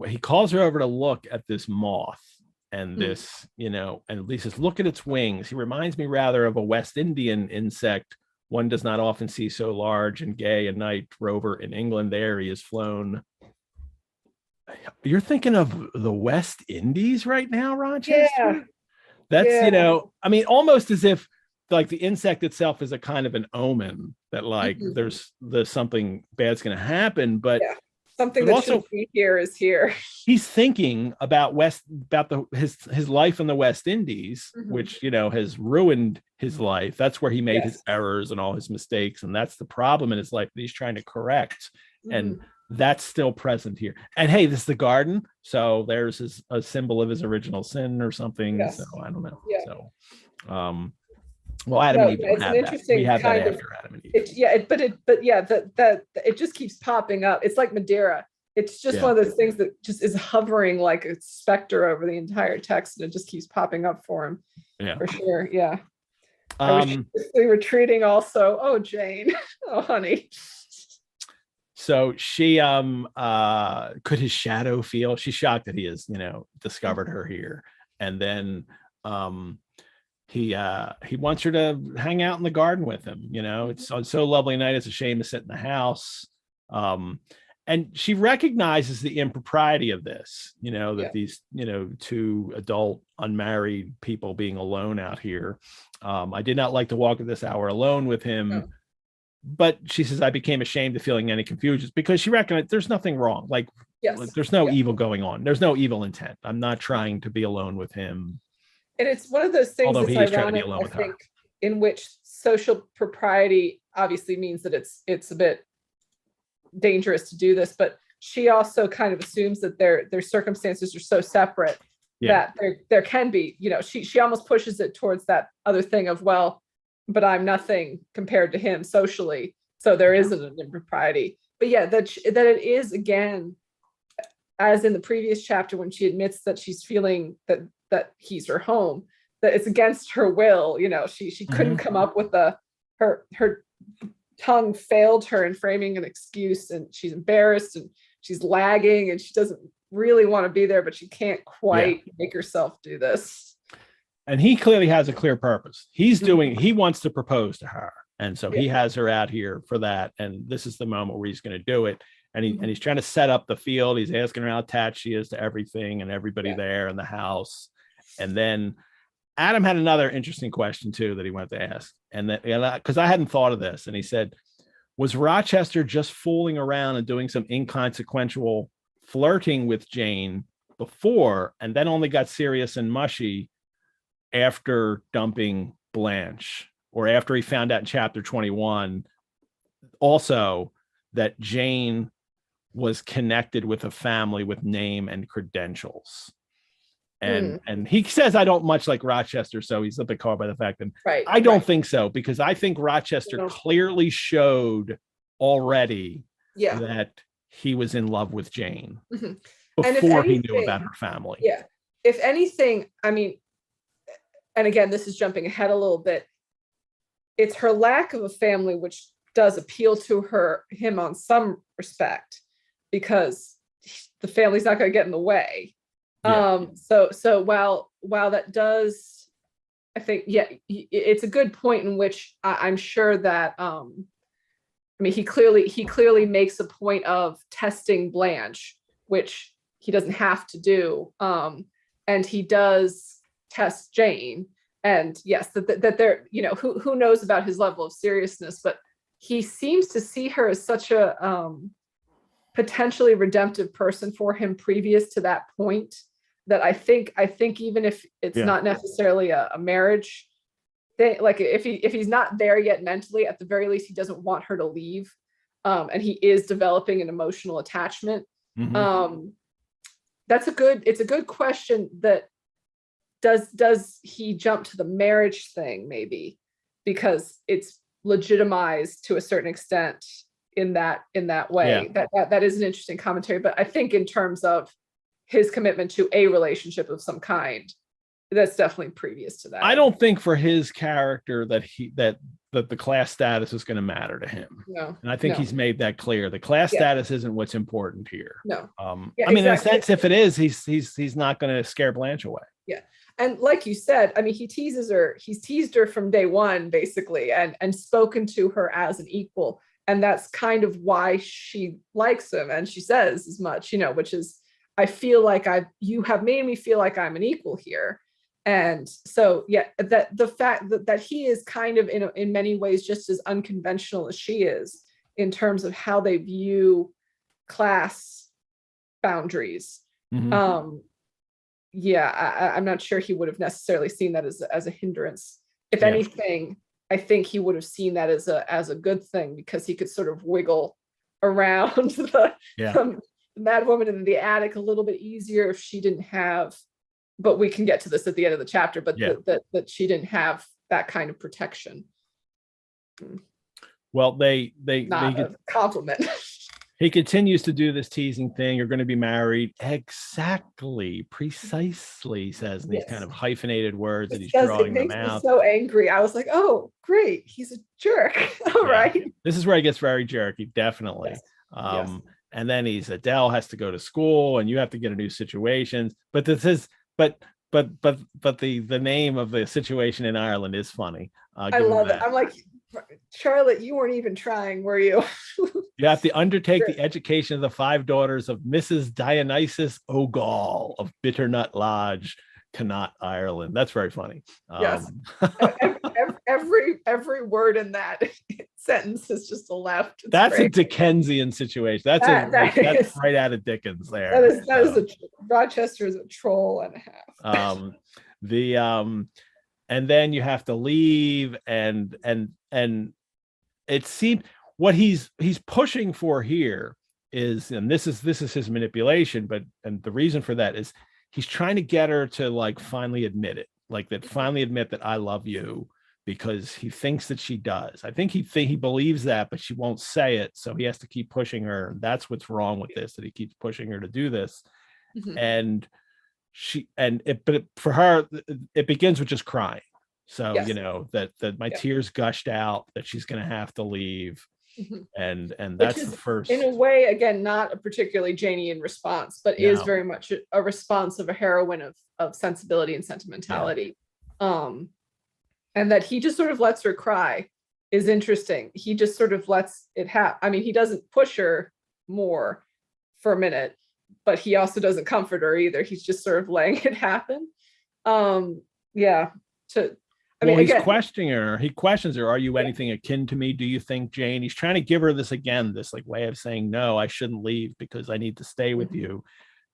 he calls her over to look at this moth, and this, and Lisa says, "Look at its wings. He reminds me rather of a West Indian insect. One does not often see so large and gay a night rover in England. There he is flown." You're thinking of the West Indies right now, Rochester? Yeah. That's, almost as if like the insect itself is a kind of an omen that like there's something bad's going to happen, but something that also should be here is here. He's thinking about his life in the West Indies, which has ruined his life. That's where he made his errors and all his mistakes, and that's the problem in his life that he's trying to correct. And that's still present here. And hey, this is the garden, so there's a symbol of his original sin or something. So I don't know. So well, Adam and Eve don't have that. We have that after Adam and Eve. It just keeps popping up. It's like Madeira. It's just one of those things that just is hovering like a specter over the entire text, and it just keeps popping up for him. Yeah, for sure. Yeah. We were treating also. Oh, Jane. Oh, honey. So she could his shadow feel? She's shocked that he has discovered her here, and then he wants her to hang out in the garden with him. It's so lovely night. It's a shame to sit in the house. And she recognizes the impropriety of this, that these, two adult unmarried people being alone out here. I did not like to walk at this hour alone with him. But she says, I became ashamed of feeling any confusion, because she recognized there's nothing wrong. Like, there's no evil going on. There's no evil intent. I'm not trying to be alone with him. And it's one of those things, although he is trying to be alone with her, in which social propriety obviously means that it's a bit dangerous to do this, but she also kind of assumes that their circumstances are so separate that there can be, she almost pushes it towards that other thing of, well, but I'm nothing compared to him socially, so there isn't an impropriety. But that it is, again, as in the previous chapter when she admits that she's feeling that he's her home, that it's against her will. She couldn't come up with her tongue failed her in framing an excuse, and she's embarrassed and she's lagging, and she doesn't really want to be there, but you can't quite make yourself do this. And he clearly has a clear purpose. He wants to propose to her. And so he has her out here for that. And this is the moment where he's going to do it. And he's trying to set up the field. He's asking her how attached she is to everything and everybody there in the house. And then Adam had another interesting question too that he wanted to ask. And that, because I hadn't thought of this. And he said, was Rochester just fooling around and doing some inconsequential flirting with Jane before, and then only got serious and mushy after dumping Blanche, or after he found out in chapter 21 also that Jane was connected with a family with name and credentials? And he says, I don't much like Rochester, so he's a bit caught by the fact that I don't think so, because I think Rochester clearly showed already that he was in love with Jane before he knew about her family. Yeah. If anything, I mean, and again, this is jumping ahead a little bit, it's her lack of a family which does appeal to him on some respect, because the family's not going to get in the way. So while that does, I think, it's a good point in which I'm sure that, I mean, he clearly makes a point of testing Blanche, which he doesn't have to do. And he does test Jane, and yes, that they're, you know, who knows about his level of seriousness, but he seems to see her as such a potentially redemptive person for him previous to that point, that I think even if it's not necessarily a marriage thing, like if he's not there yet mentally, at the very least, he doesn't want her to leave. And he is developing an emotional attachment. It's a good question. That does he jump to the marriage thing, maybe because it's legitimized to a certain extent in that way. That is an interesting commentary. But I think in terms of his commitment to a relationship of some kind, that's definitely previous to that. I don't think for his character that the class status is going to matter to him. No. And I think he's made that clear. The class status isn't what's important here. No. I mean, in a sense, if it is, he's not going to scare Blanche away. Yeah. And like you said, I mean, he's teased her from day one, basically, and spoken to her as an equal. And that's kind of why she likes him. And she says as much, you know, which is, I feel like you have made me feel like I'm an equal here. And so, that the fact that he is kind of in many ways just as unconventional as she is in terms of how they view class boundaries. I'm not sure he would have necessarily seen that as a hindrance. If anything, I think he would have seen that as a good thing, because he could sort of wiggle around the mad woman in the attic a little bit easier if she didn't have, but we can get to this at the end of the chapter, but that she didn't have that kind of protection. Well, they compliment. He continues to do this teasing thing. You're going to be married. Precisely, says in these kind of hyphenated words that he's drawing them out. It makes me so angry. I was like, oh, great. He's a jerk. All right. This is where he gets very jerky, definitely. Yes. And then Adele has to go to school and you have to get a new situation. But this is, but the name of the situation in Ireland is funny. I love it. I'm like, Charlotte, you weren't even trying, were you? You have to undertake the education of the 5 daughters of Mrs. Dionysus O'Gall of Bitternut Lodge, Connaught, Ireland. That's very funny. Yes. Every word in that sentence is just a left. That's great. A Dickensian situation. That's right out of Dickens there. That is Rochester is a troll and a half. And then you have to leave, and it seemed what he's pushing for here is, and this is his manipulation, and the reason for that is he's trying to get her to like finally admit that I love you, because he thinks that she does. I think he believes that, but she won't say it, so he has to keep pushing her. That's what's wrong with this, that he keeps pushing her to do this. And for her, it begins with just crying. So, you know, that my tears gushed out, that she's going to have to leave. Mhm. And Which that's the is first. in a way, again, not a particularly Janian response, but is No. very much a response of a heroine of sensibility and Yeah. sentimentality. And that he just sort of lets her cry is interesting. He just sort of lets it happen. I mean, he doesn't push her more for a minute, but he also doesn't comfort her either. He's just sort of letting it happen. Yeah. I mean, Well, he's again, questioning her. He questions her. Are you yeah. anything akin to me? Do you think, Jane? He's trying to give her this again, this like way of saying, no, I shouldn't leave because I need to stay with Mhm. you.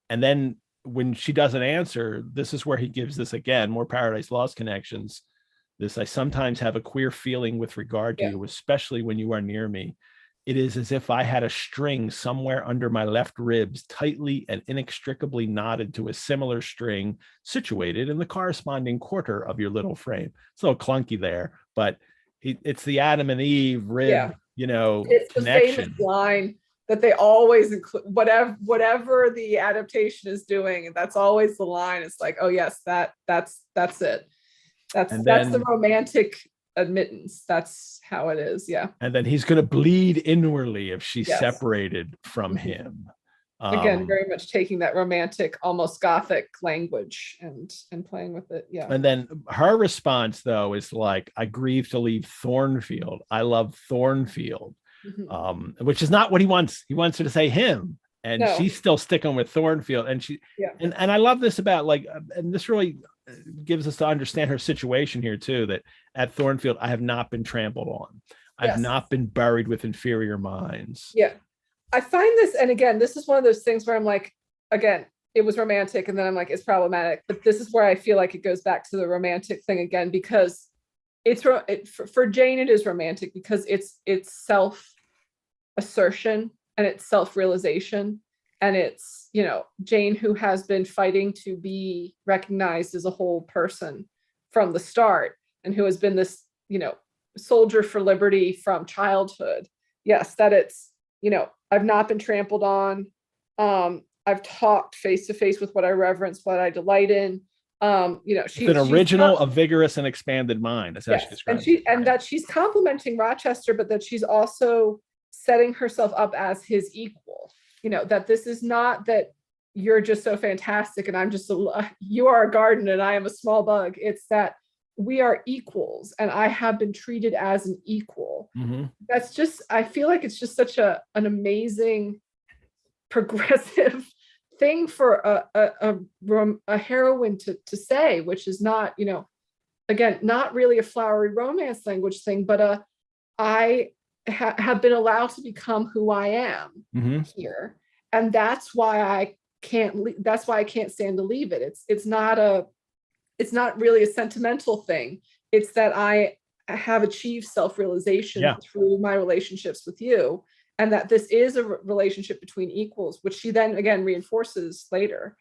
And then when she doesn't answer, this is where he gives this again, more Paradise Lost connections. This, I sometimes have a queer feeling with regard to Yeah. you, especially when you are near me. It is as if I had a string somewhere under my left ribs, tightly and inextricably knotted to a similar string situated in the corresponding quarter of your little frame. It's a little clunky there, but it's the Adam and Eve rib, Yeah. It's the famous connection. line that they always include, whatever the adaptation is doing, and that's always the line. It's like, oh yes, that's it. That's And the then romantic admittance. That's how it is. Yeah. and then he's going to bleed inwardly if she's Yes. separated from Mhm. him. Again, very much taking that romantic, almost Gothic language and playing with it. Yeah. And then her response, though, is like, I grieve to leave Thornfield. I love Thornfield, Mhm. which is not what he wants. He wants her to say him. And No. she's still sticking with Thornfield. And Yeah. and I love this about like, and this really gives us to understand her situation here too, that at Thornfield, I have not been trampled on. I've Yes. not been buried with inferior minds. Yeah. I find this, and again, this is one of those things where I'm like, again, it was romantic, and then I'm like, it's problematic. But this is where I feel like it goes back to the romantic thing again, because for Jane, it is romantic because it's self assertion and it's self realization, and it's, Jane, who has been fighting to be recognized as a whole person from the start, and who has been this, soldier for liberty from childhood. Yes, that it's, I've not been trampled on. I've talked face to face with what I reverence, what I delight in. It's an original, a vigorous, and expanded mind. That's how she describes it. And that she's complimenting Rochester, but that she's also setting herself up as his equal. That this is not that you're just so fantastic and I'm just you are a garden and I am a small bug. It's that we are equals and I have been treated as an equal. Mm-hmm. That's just, I feel like it's just such an amazing progressive thing for a heroine to say, which is not, again, not really a flowery romance language thing, but I have been allowed to become who I am here. And that's why I can't stand to leave it. It's not really a sentimental thing. It's that I have achieved self-realization through my relationships with you, and that this is a relationship between equals, which she then again reinforces later.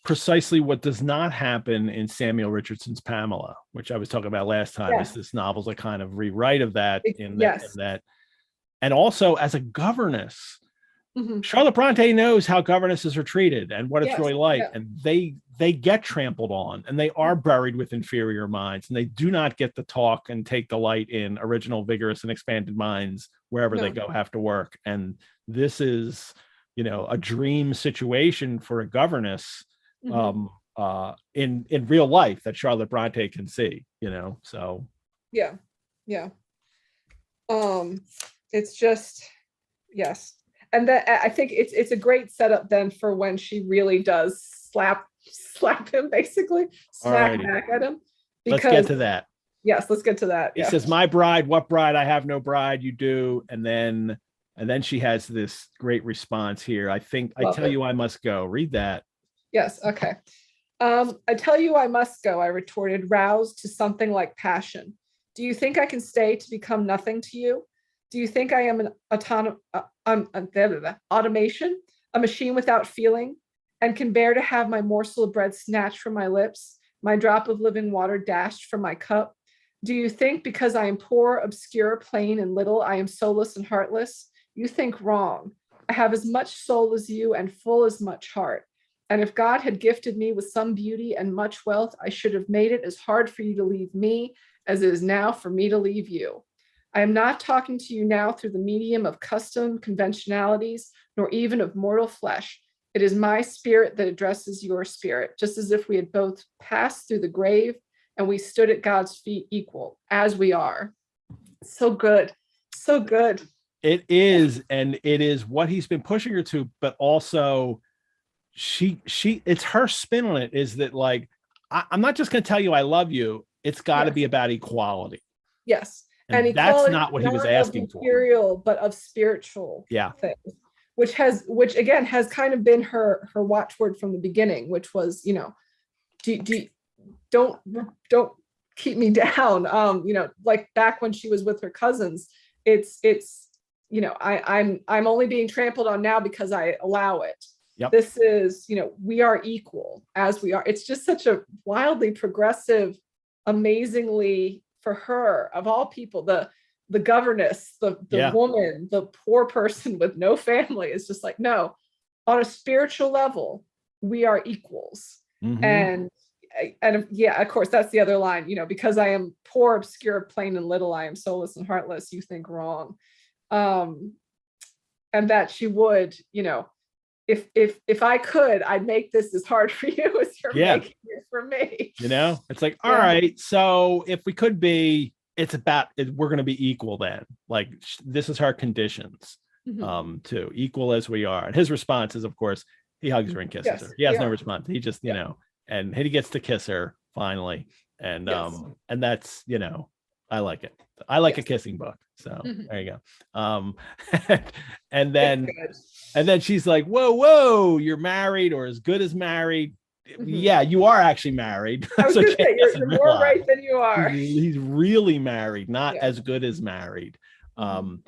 Precisely what does not happen in Samuel Richardson's Pamela, which I was talking about last time. Is this novel's a kind of rewrite of that in that, and also as a governess. Mm-hmm. Charlotte Bronte knows how governesses are treated and what it's really like, and they get trampled on, and they are buried with inferior minds, and they do not get to talk and take delight in original, vigorous, and expanded minds wherever they go have to work. And this is, a dream situation for a governess in real life that Charlotte Bronte can see. So yeah. It's just and that I think it's a great setup then for when she really does slap him, basically smack back at him. Let's get to that. Yes, let's get to that. He says, "My bride, what bride? I have no bride. You do." And then she has this great response here. I tell you I must go. Read that. Yes. Okay. I tell you I must go, I retorted, roused to something like passion. Do you think I can stay to become nothing to you? Do you think I am an automation, a machine without feeling, and can bear to have my morsel of bread snatched from my lips, my drop of living water dashed from my cup? Do you think because I am poor, obscure, plain, and little, I am soulless and heartless? You think wrong. I have as much soul as you and full as much heart. And if God had gifted me with some beauty and much wealth, I should have made it as hard for you to leave me as it is now for me to leave you. I am not talking to you now through the medium of custom conventionalities, nor even of mortal flesh. It is my spirit that addresses your spirit, just as if we had both passed through the grave and we stood at God's feet equal, as we are. So good. So good. It is, and it is what he's been pushing her to, but also she it's her spin on it, is that like, I'm not just going to tell you I love you. It's got to be about equality. Yes. And that's not what he was asking for. Material, but of spiritual things, which again has kind of been her watchword from the beginning, which was, don't keep me down. Like back when she was with her cousins, it's I'm only being trampled on now because I allow it. Yep. This is, we are equal as we are. It's just such a wildly progressive, amazingly, for her, of all people, the governess, the woman, the poor person with no family, is just like, no, on a spiritual level, we are equals. Mm-hmm. And of course, that's the other line, because I am poor, obscure, plain and little, I am soulless and heartless, you think wrong. And that she would, if I could, I'd make this as hard for you as you're making it for me. It's like, all right, so if we could be, it's about we're going to be equal then. Like, this is her conditions, too, equal as we are. And his response is, of course, he hugs her and kisses her. He has no response. He just, and he gets to kiss her finally. And and that's, I like it. I like a kissing book. So there you go. And then she's like, whoa, you're married, or as good as married. Yeah, you are actually married. I was So gonna say, you're more right than you are. He's really married, not as good as married. And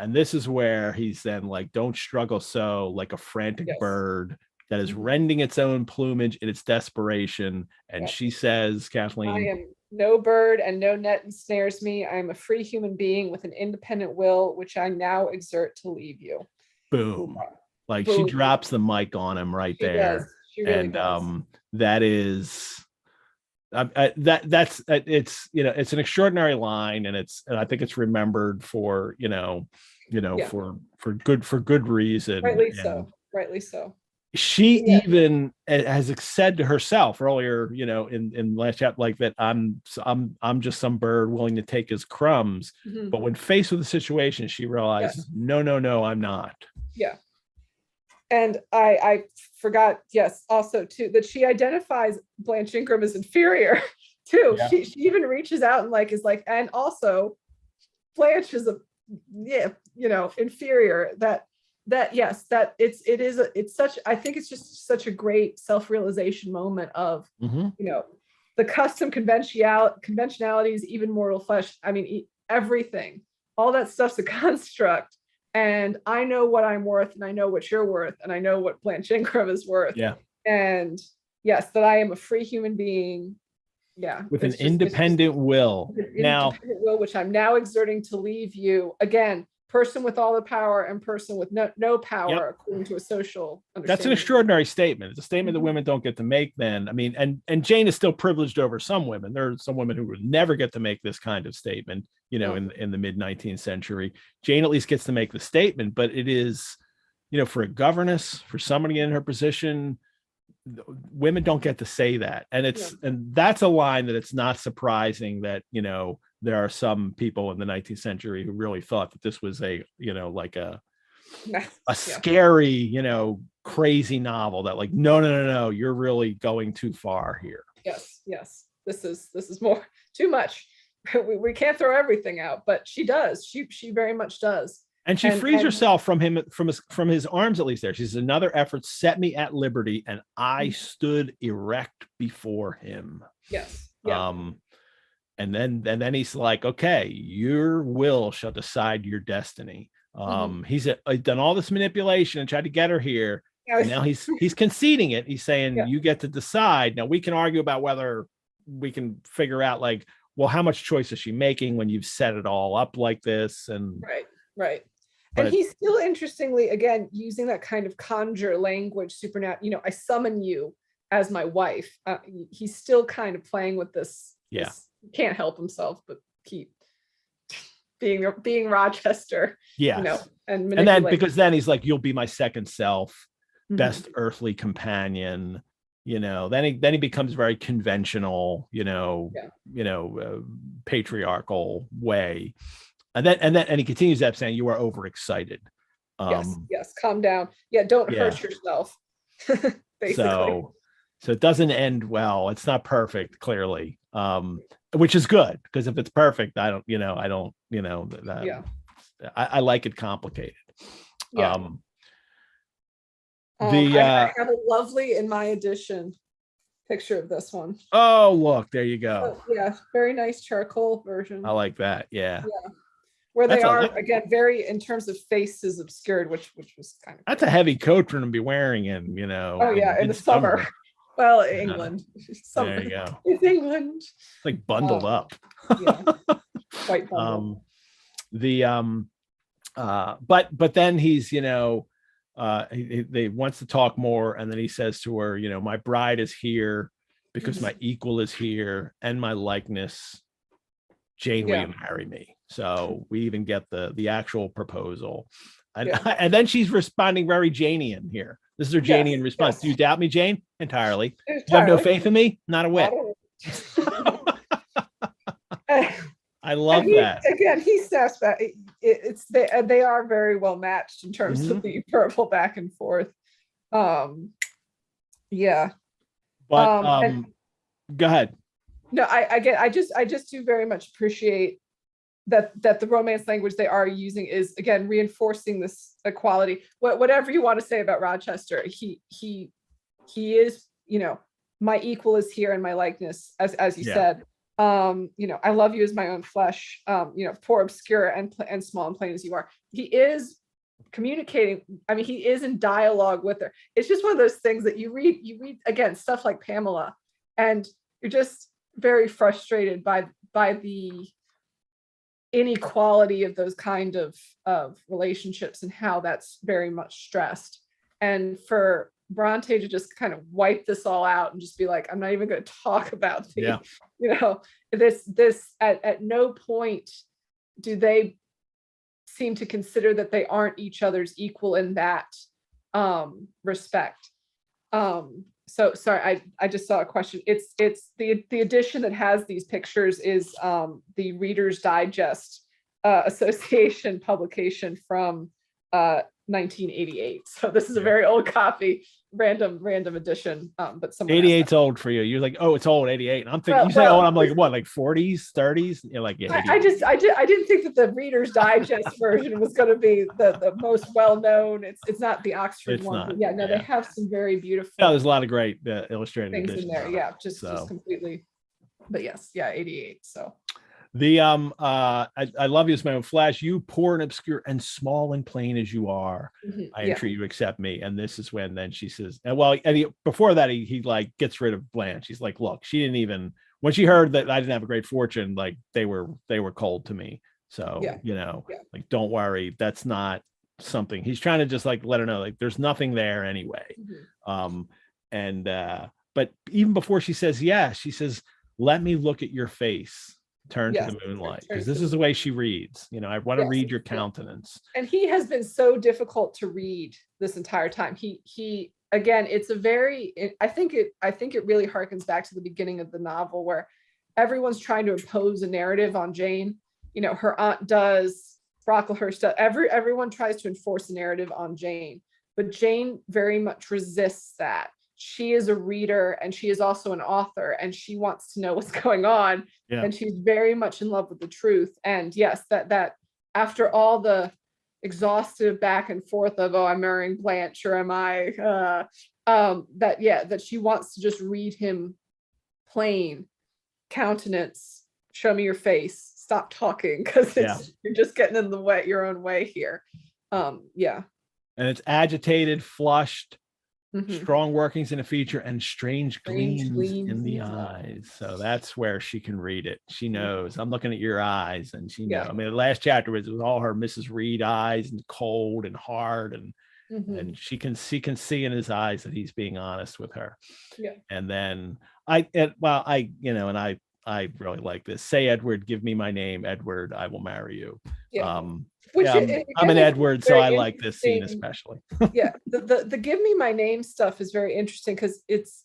this is where he's then like, don't struggle so, like a frantic bird that is rending its own plumage in its desperation. And she says, Kathleen, I am no bird and no net ensnares me. I am a free human being with an independent will, which I now exert to leave you. Boom. Like, boom. She drops the mic on him right there. Does. She really does. That is it's it's an extraordinary line, and I think it's remembered for for good reason. Rightly so. She even has said to herself earlier, in last chapter, like that I'm just some bird willing to take his crumbs. But when faced with the situation, she realizes, no, I'm not. Yeah. And I forgot, also too, that she identifies Blanche Ingram as inferior too. Yeah. She even reaches out and is like, and also Blanche is inferior. I think it's just such a great self-realization moment of, the custom conventionalities, even mortal flesh. I mean, everything, all that stuff's a construct. And I know what I'm worth, and I know what you're worth, and I know what Blanche Ingram is worth. Yeah. And yes, that I am a free human being. Yeah. With an independent will. Independent will, which I'm now exerting to leave you. Again, person with all the power and person with no power, according to a social understanding. That's an extraordinary statement. It's a statement that women don't get to make then. I mean, and Jane is still privileged over some women. There are some women who would never get to make this kind of statement, in the mid-19th century. Jane at least gets to make the statement, but it is, for a governess, for somebody in her position, women don't get to say that. And and that's a line that it's not surprising that, there are some people in the 19th century who really thought that this was a scary, crazy novel that like, no, you're really going too far here. Yes. This is more too much. We can't throw everything out, but she does. She very much does. And she frees herself from him, from his arms, at least there. She says, another effort set me at liberty, and I stood erect before him. Yes. Yeah. And then he's like, okay, your will shall decide your destiny. He's done all this manipulation and tried to get her here. And now he's conceding it. He's saying, you get to decide. Now we can argue about whether we can figure out like, well, how much choice is she making when you've set it all up like this? And right. And he's still, interestingly, again, using that kind of conjure language, supernatural, I summon you as my wife. He's still kind of playing with this. Yeah. He can't help himself but keep being Rochester, Yes. and And then because then he's like, you'll be my second self, best Mhm. earthly companion. Then he becomes very conventional, patriarchal way. And he continues that saying, you are overexcited. Yes, calm down. Yeah, don't Yeah. hurt yourself. Basically. So it doesn't end well. It's not perfect, clearly. Which is good, because if it's perfect, I like it complicated. Yeah. I have a lovely, in my edition, picture of this one. Oh, look, there you go. Yeah, very nice charcoal version. I like that. Yeah. Where they are, again, very, in terms of faces, obscured, which was kind of that's cool. A heavy coat for them to be wearing in in the summer. Well, England. There you go. It's England. It's like bundled up. Yeah. Quite bundled. But then he's he wants to talk more, and then he says to her, my bride is here because my equal is here, and my likeness. Jane, will you marry me? So we even get the actual proposal, and then she's responding very Janeian here. This is her Janeian response. Yes. Do you doubt me, Jane? Entirely. You have no faith in me? Not a whit. I love that. Again, he says that they are very well matched in terms of the verbal back and forth. Yeah. But go ahead. No, I just do very much appreciate that the Romance language they are using is, again, reinforcing this equality. Whatever you want to say about Rochester, he is, my equal is here and my likeness, as you said. I love you as my own flesh. Poor, obscure, and small and plain as you are. He is communicating. I mean, he is in dialogue with her. It's just one of those things that you read again, stuff like Pamela, and you're just very frustrated by the inequality of those kind of relationships and how that's very much stressed. And for Bronte to just kind of wipe this all out and just be like, I'm not even going to talk about this at no point do they seem to consider that they aren't each other's equal in that respect. So sorry, I just saw a question. It's the edition that has these pictures is the Reader's Digest Association publication from 1988. So this is a very old copy, random edition. But 88's old for you. You're like, oh, it's old, 88. And I'm thinking, you say old, I'm like, what, like 40s, 30s? You're like, yeah. I didn't think that the Reader's Digest version was going to be the most well known. It's not the Oxford one. They have some very beautiful. Yeah, there's a lot of great illustrated things editions in there. Yeah, just completely. But yes, 88. So. I love you as my own flesh. You poor and obscure and small and plain as you are, I entreat you accept me. And this is when then she says, before that he like gets rid of Blanche. He's like, look, she didn't even, when she heard that I didn't have a great fortune, like they were cold to me. So like, don't worry, that's not something. He's trying to just like let her know, like, there's nothing there anyway. But even before she says she says, let me look at your face. Turn to the moonlight, because this is the way she reads. I want to read your countenance. And he has been so difficult to read this entire time. He again, it's a very, I think it really harkens back to the beginning of the novel, where everyone's trying to impose a narrative on Jane. Her aunt does, Brocklehurst does, everyone tries to enforce a narrative on Jane, but Jane very much resists that. She is a reader and she is also an author, and she wants to know what's going on. And she's very much in love with the truth. And yes, that after all the exhaustive back and forth of, oh, I'm marrying Blanche, or am I that she wants to just read him plain countenance, show me your face, stop talking, because you're just getting in the way, your own way here. And it's agitated, flushed, strong workings in a feature, and strange gleams in the eyes. So that's where she can read it. She knows, I'm looking at your eyes, and she knows. I mean, the last chapter was all her Mrs. Reed eyes, and cold and hard, and and she can see in his eyes that he's being honest with her. And then I I really like this. Say, Edward, give me my name, Edward, I will marry you. Yeah. I'm an Edward, so I like this scene especially. Yeah, the give me my name stuff is very interesting because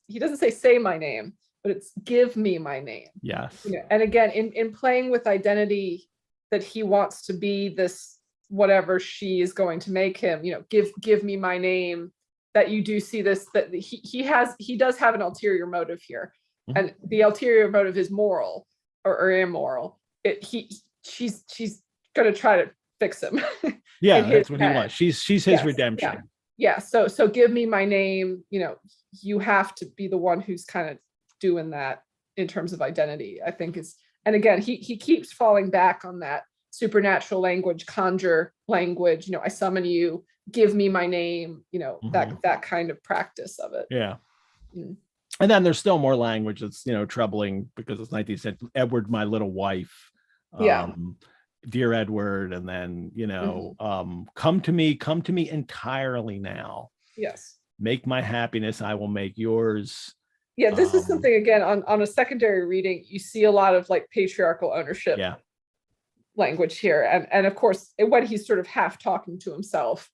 he doesn't say my name, but it's give me my name. Yes. And again, in playing with identity, that he wants to be this whatever she is going to make him, give me my name, that you do see this, that he does have an ulterior motive here. Mm-hmm. And the ulterior motive is moral or immoral. She's going to try to fix him. Yeah, that's what he wants. She's his redemption. Yeah. So give me my name. You have to be the one who's kind of doing that in terms of identity, I think is. And again, he keeps falling back on that supernatural language, conjure language. I summon you. Give me my name. Mm-hmm. that kind of practice of it. Yeah. Mm. And then there's still more language that's troubling because it's 19th century. Edward, my little wife. Dear Edward, and then mm-hmm. Come to me entirely now. Yes. Make my happiness, I will make yours. Yeah, this is something, again, on a secondary reading, you see a lot of like patriarchal ownership language here, and of course when he's sort of half talking to himself.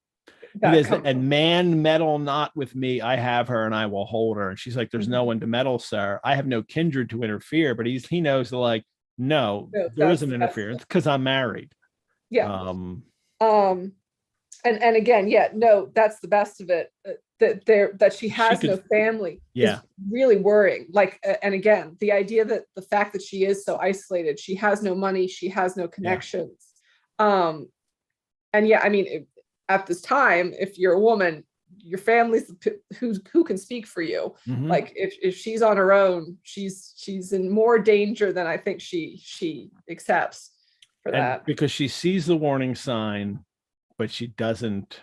And man meddle not with me, I have her and I will hold her. And she's like, there's mm-hmm. no one to meddle, sir. I have no kindred to interfere. But he knows that no, there isn't interference because I'm married. Yeah. And again, no, that's the best of it. That she has no family is really worrying. And again, the idea that the fact that she is so isolated, she has no money, she has no connections. At this time, if you're a woman, your family's who can speak for you. Mm-hmm. Like if she's on her own, she's in more danger than I think she accepts for that. Because she sees the warning sign, but she doesn't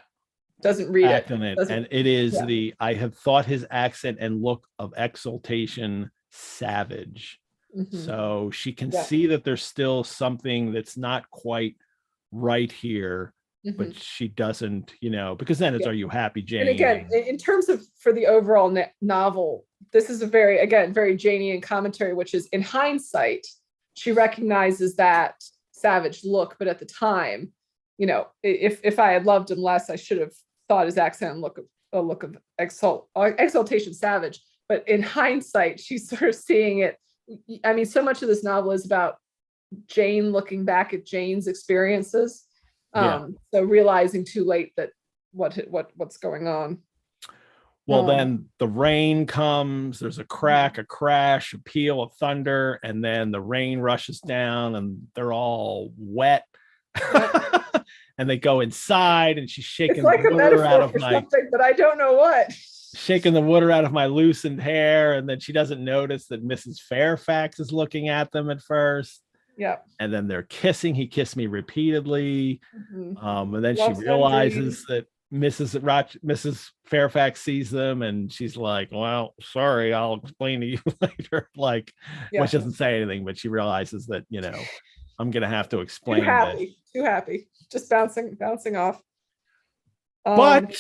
read it. And it is I have thought his accent and look of exultation savage. Mm-hmm. So she can see that there's still something that's not quite right here. Mm-hmm. But she doesn't, because then it's, are you happy, Jane? And again, in terms of for the overall novel, this is a very Janeian commentary, which is in hindsight, she recognizes that savage look, but at the time, if I had loved him less, I should have thought his accent and a look of exaltation savage. But in hindsight, she's sort of seeing it. I mean, so much of this novel is about Jane looking back at Jane's experiences. So realizing too late that what's going on. Well, then the rain comes, there's a crack, a crash, a peal of thunder, and then the rain rushes down and they're all wet. And they go inside and she's shaking the water out of something, but I don't know what. Shaking the water out of my loosened hair, and then she doesn't notice that Mrs. Fairfax is looking at them at first. Yeah. And then they're kissing. He kissed me repeatedly. Mm-hmm. And then she realizes that Mrs. Fairfax sees them and she's like, well, sorry, I'll explain to you later. Well, she doesn't say anything, but she realizes that, I'm going to have to explain Too happy. Just bouncing off. But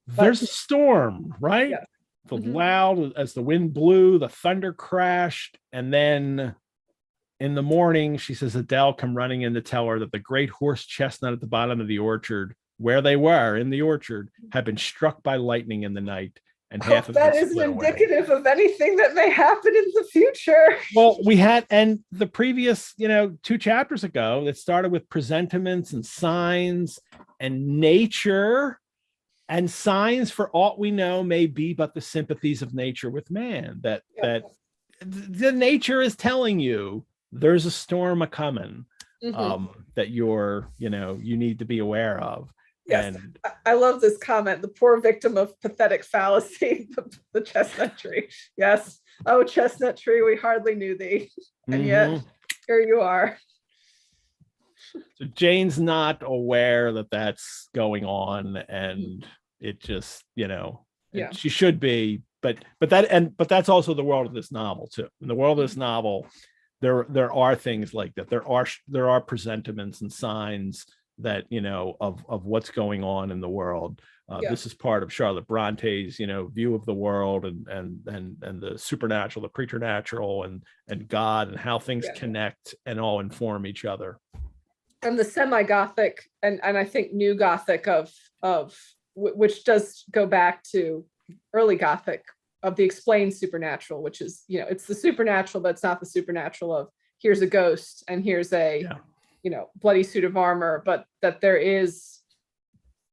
there's a storm, right? Yeah. The loud, as the wind blew, the thunder crashed, and then in the morning, she says Adele come running in to tell her that the great horse chestnut at the bottom of the orchard, where they were in the orchard, had been struck by lightning in the night, and half of that isn't indicative of anything that may happen in the future. Well, we had, and the previous, 2 chapters ago, that started with presentiments and signs and nature, and signs, for aught we know, may be but the sympathies of nature with man. That the nature is telling you there's a storm a coming, that you're, you need to be aware of. Yes, and I love this comment. The poor victim of pathetic fallacy, the chestnut tree. Yes. Oh, chestnut tree, we hardly knew thee. And yet here you are. So Jane's not aware that that's going on, and it just, she should be, but that's also the world of this novel too. In the world of this novel, there are things like that. There are presentiments and signs that, of what's going on in the world. Yeah. This is part of Charlotte Bronte's, view of the world and the supernatural, the preternatural, and God, and how things connect and all inform each other. And the semi-Gothic and I think new Gothic of which does go back to early Gothic of the explained supernatural, which is, it's the supernatural, but it's not the supernatural of here's a ghost and here's a bloody suit of armor, but that there is,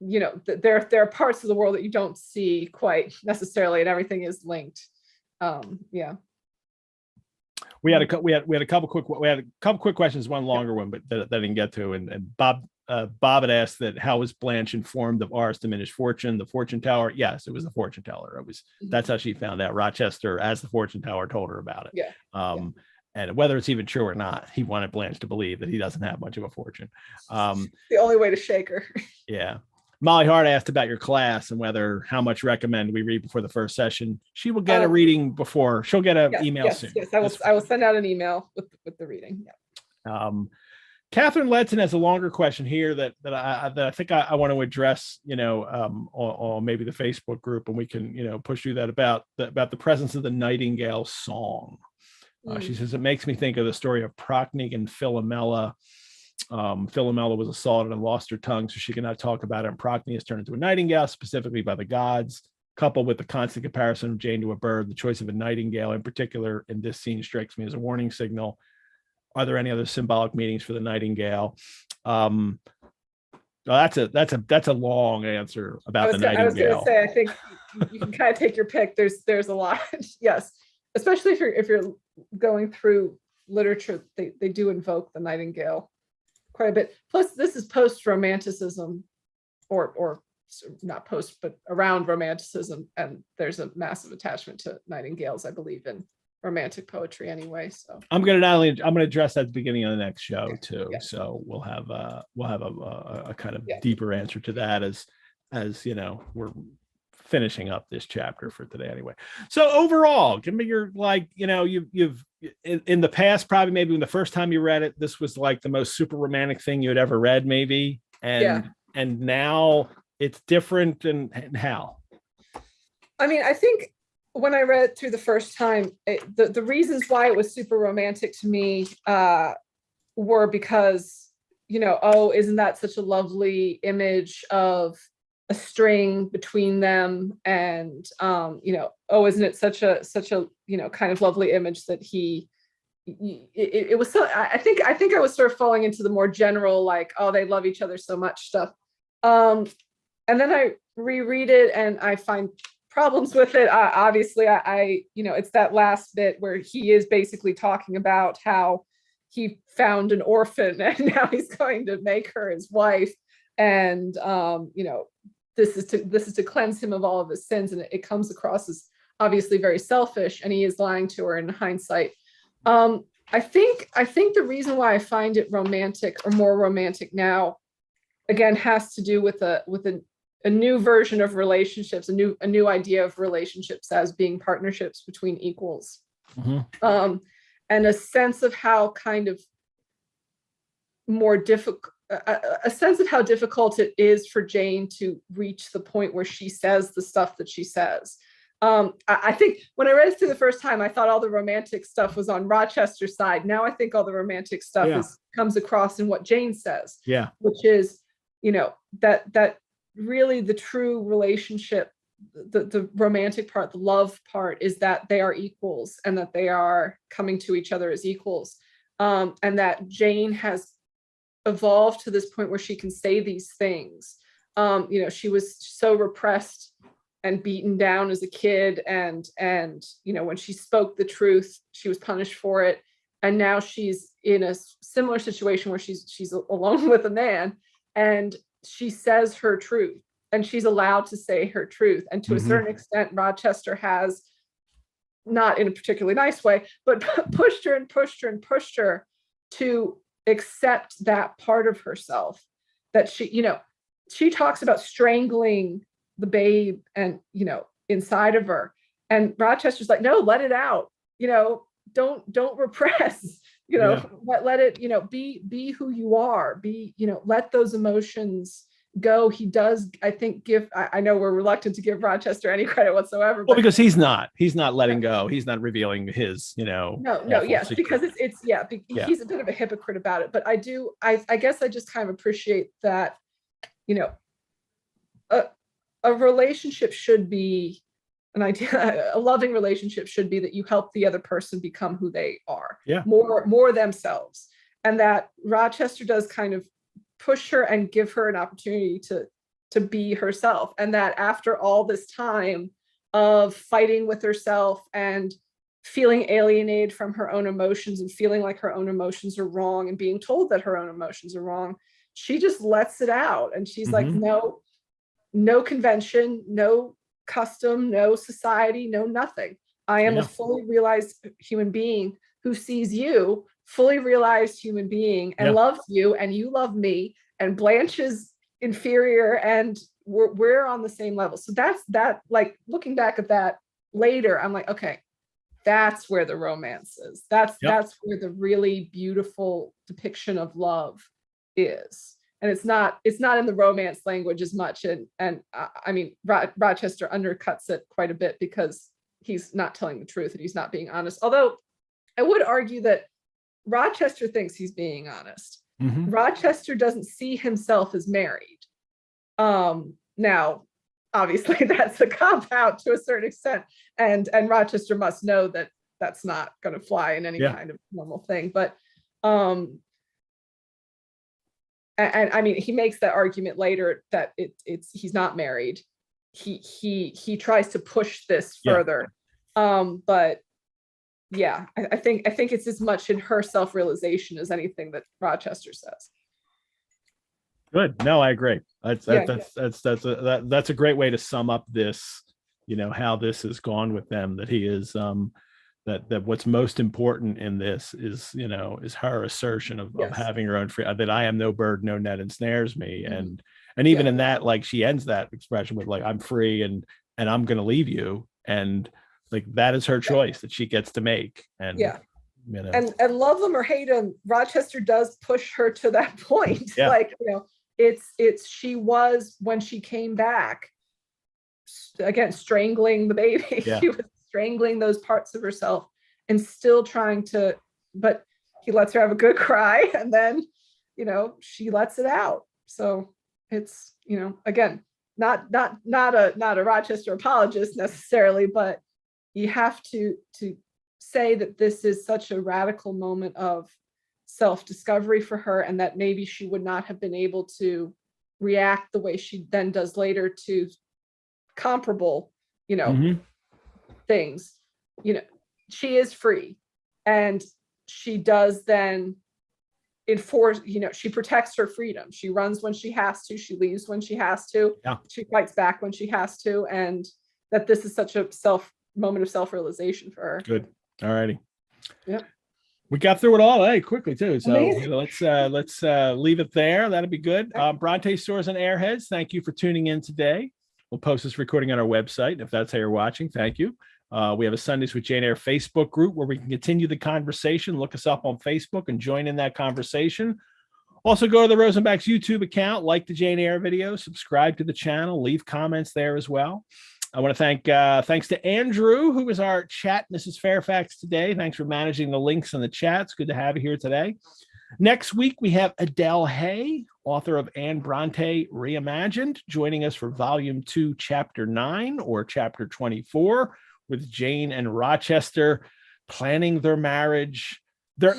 there are parts of the world that you don't see quite necessarily, and everything is linked. We had a couple quick questions, one longer one, but that I didn't get to. And Bob had asked that how was Blanche informed of R's diminished fortune, the fortune teller? Yes, it was the fortune teller. That's how she found out. Rochester, as the fortune teller, told her about it. And whether it's even true or not, he wanted Blanche to believe that he doesn't have much of a fortune. The only way to shake her. Yeah. Molly Hart asked about your class and how much recommend we read before the first session. She will get a reading before. She'll get an email soon. Yes, I will send out an email with the reading. Yeah. Catherine Letson has a longer question here that I think I want to address, on maybe the Facebook group, and we can, push through that about the presence of the Nightingale song. She says, it makes me think of the story of Procne and Philomela. Philomela was assaulted and lost her tongue, so she cannot talk about it. And Procne is turned into a nightingale, specifically by the gods. Coupled with the constant comparison of Jane to a bird, the choice of a nightingale in particular in this scene strikes me as a warning signal. Are there any other symbolic meanings for the nightingale? That's a long answer about the nightingale. I was going to say, I think you can kind of take your pick. There's a lot. Yes, especially if you're going through literature, they do invoke the nightingale quite a bit. Plus, this is post-romanticism, or not post, but around romanticism, and there's a massive attachment to nightingales, I believe, in romantic poetry anyway. So I'm going to address that at the beginning of the next show too. Yeah. So we'll have a kind of deeper answer to that as we're finishing up this chapter for today anyway. So overall, give me your, you've in the past, probably maybe when the first time you read it, this was like the most super romantic thing you had ever read, maybe. And now it's different. And how? I mean, I think when I read it through the first time, the reasons why it was super romantic to me were because, isn't that such a lovely image of a string between them, and isn't it such a kind of lovely image that it was so. I think I was sort of falling into the more general, they love each other so much stuff, and then I reread it and I find problems with it. Obviously, it's that last bit where he is basically talking about how he found an orphan and now he's going to make her his wife, and this is to cleanse him of all of his sins, and it comes across as obviously very selfish, and he is lying to her in hindsight. I think the reason why I find it romantic, or more romantic now, again, has to do with a new version of relationships, a new idea of relationships as being partnerships between equals. Mm-hmm. And a sense of how kind of more difficult, a sense of how difficult it is for Jane to reach the point where she says the stuff that she says. I think when I read it through the first time, I thought all the romantic stuff was on Rochester's side. Now I think all the romantic stuff comes across in what Jane says, which is, that really the true relationship, the romantic part, the love part, is that they are equals and that they are coming to each other as equals. And that Jane has evolved to this point where she can say these things. She was so repressed and beaten down as a kid, and when she spoke the truth, she was punished for it. And now she's in a similar situation where she's alone with a man, and she says her truth, and she's allowed to say her truth. And to a certain extent, Rochester has, not in a particularly nice way, but pushed her and pushed her and pushed her to accept that part of herself that she talks about strangling the babe and inside of her, and Rochester's like, no, let it out, don't repress, let it be who you are, let those emotions go, he does, I think, I know we're reluctant to give Rochester any credit whatsoever. Well, But because he's not letting go. He's not revealing his, no, awful yes, secret. because he's a bit of a hypocrite about it. But I guess I just kind of appreciate that, a relationship should be an idea, a loving relationship should be that you help the other person become who they are, more themselves. And that Rochester does kind of push her and give her an opportunity to be herself. And that after all this time of fighting with herself and feeling alienated from her own emotions and feeling like her own emotions are wrong and being told that her own emotions are wrong, she just lets it out. And she's like, no convention, no custom, no society, no nothing. I am a fully realized human being who sees you, fully realized human being, and loves you, and you love me, and Blanche is inferior, and we're on the same level. So that's that. Like, looking back at that later, I'm like, okay, that's where the romance is. That's where the really beautiful depiction of love is. And it's not in the romance language as much. And I mean, Rochester undercuts it quite a bit because he's not telling the truth and he's not being honest. Although I would argue that Rochester thinks he's being honest. Rochester doesn't see himself as married. Now, obviously, that's a cop-out to a certain extent, and Rochester must know that that's not going to fly in any kind of normal thing. But and I mean, he makes that argument later that he's not married. He tries to push this further, but yeah, I think it's as much in her self-realization as anything that Rochester says. Good. No, I agree. That's a great way to sum up this, how this has gone with them, that he is that what's most important in this is her assertion of having her own free, that I am no bird, no net ensnares me. And even in that, like, she ends that expression with like, I'm free and I'm going to leave you. And like, that is her choice that she gets to make. And and love them or hate them, Rochester does push her to that point. Like, it's she was, when she came back, again, strangling the baby. She was strangling those parts of herself and still trying to, but he lets her have a good cry, and then she lets it out. So it's, again, not a Rochester apologist necessarily, but you have to say that this is such a radical moment of self-discovery for her, and that maybe she would not have been able to react the way she then does later to comparable, things. She is free, and she does then enforce, she protects her freedom. She runs when she has to, she leaves when she has to, she fights back when she has to, and that this is such a moment of self-realization for her. Good. All righty. Yep. We got through it all quickly too. So let's leave it there. That'd be good. Bronte Stores and Airheads, thank you for tuning in today. We'll post this recording on our website. If that's how you're watching, thank you. We have a Sundays with Jane Eyre Facebook group where we can continue the conversation. Look us up on Facebook and join in that conversation. Also, go to the Rosenbach's YouTube account, like the Jane Eyre video, subscribe to the channel, leave comments there as well. I want to thanks to Andrew, who was our chat Mrs. Fairfax today. Thanks for managing the links in the chat. It's good to have you here today. Next week, we have Adele Hay, author of Anne Bronte Reimagined, joining us for Volume 2, Chapter 9, or Chapter 24, with Jane and Rochester planning their marriage, their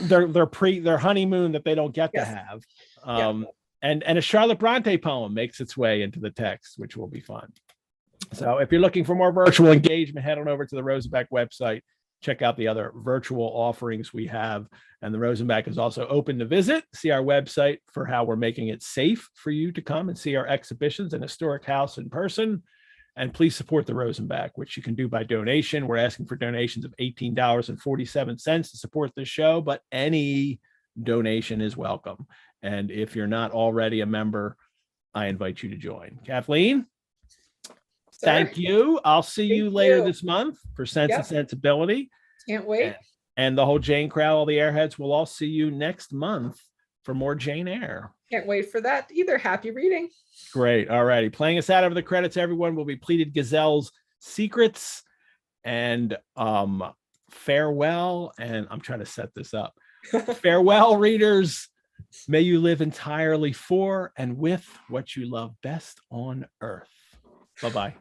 honeymoon that they don't get to have. And a Charlotte Bronte poem makes its way into the text, which will be fun. So if you're looking for more virtual engagement, head on over to the Rosenbach website. Check out the other virtual offerings we have. And the Rosenbach is also open to visit. See our website for how we're making it safe for you to come and see our exhibitions and historic house in person. And please support the Rosenbach, which you can do by donation. We're asking for donations of $18.47 to support this show, but any donation is welcome. And if you're not already a member, I invite you to join. Kathleen? Thank you. I'll see you later this month for Sense and Sensibility. Can't wait. And the whole Jane crowd, all the Airheads, we'll all see you next month for more Jane Eyre. Can't wait for that either. Happy reading. Great. All righty. Playing us out over the credits, everyone, will be Pleated Gazelle's Secrets and farewell. And I'm trying to set this up. Farewell, readers. May you live entirely for and with what you love best on earth. Bye-bye.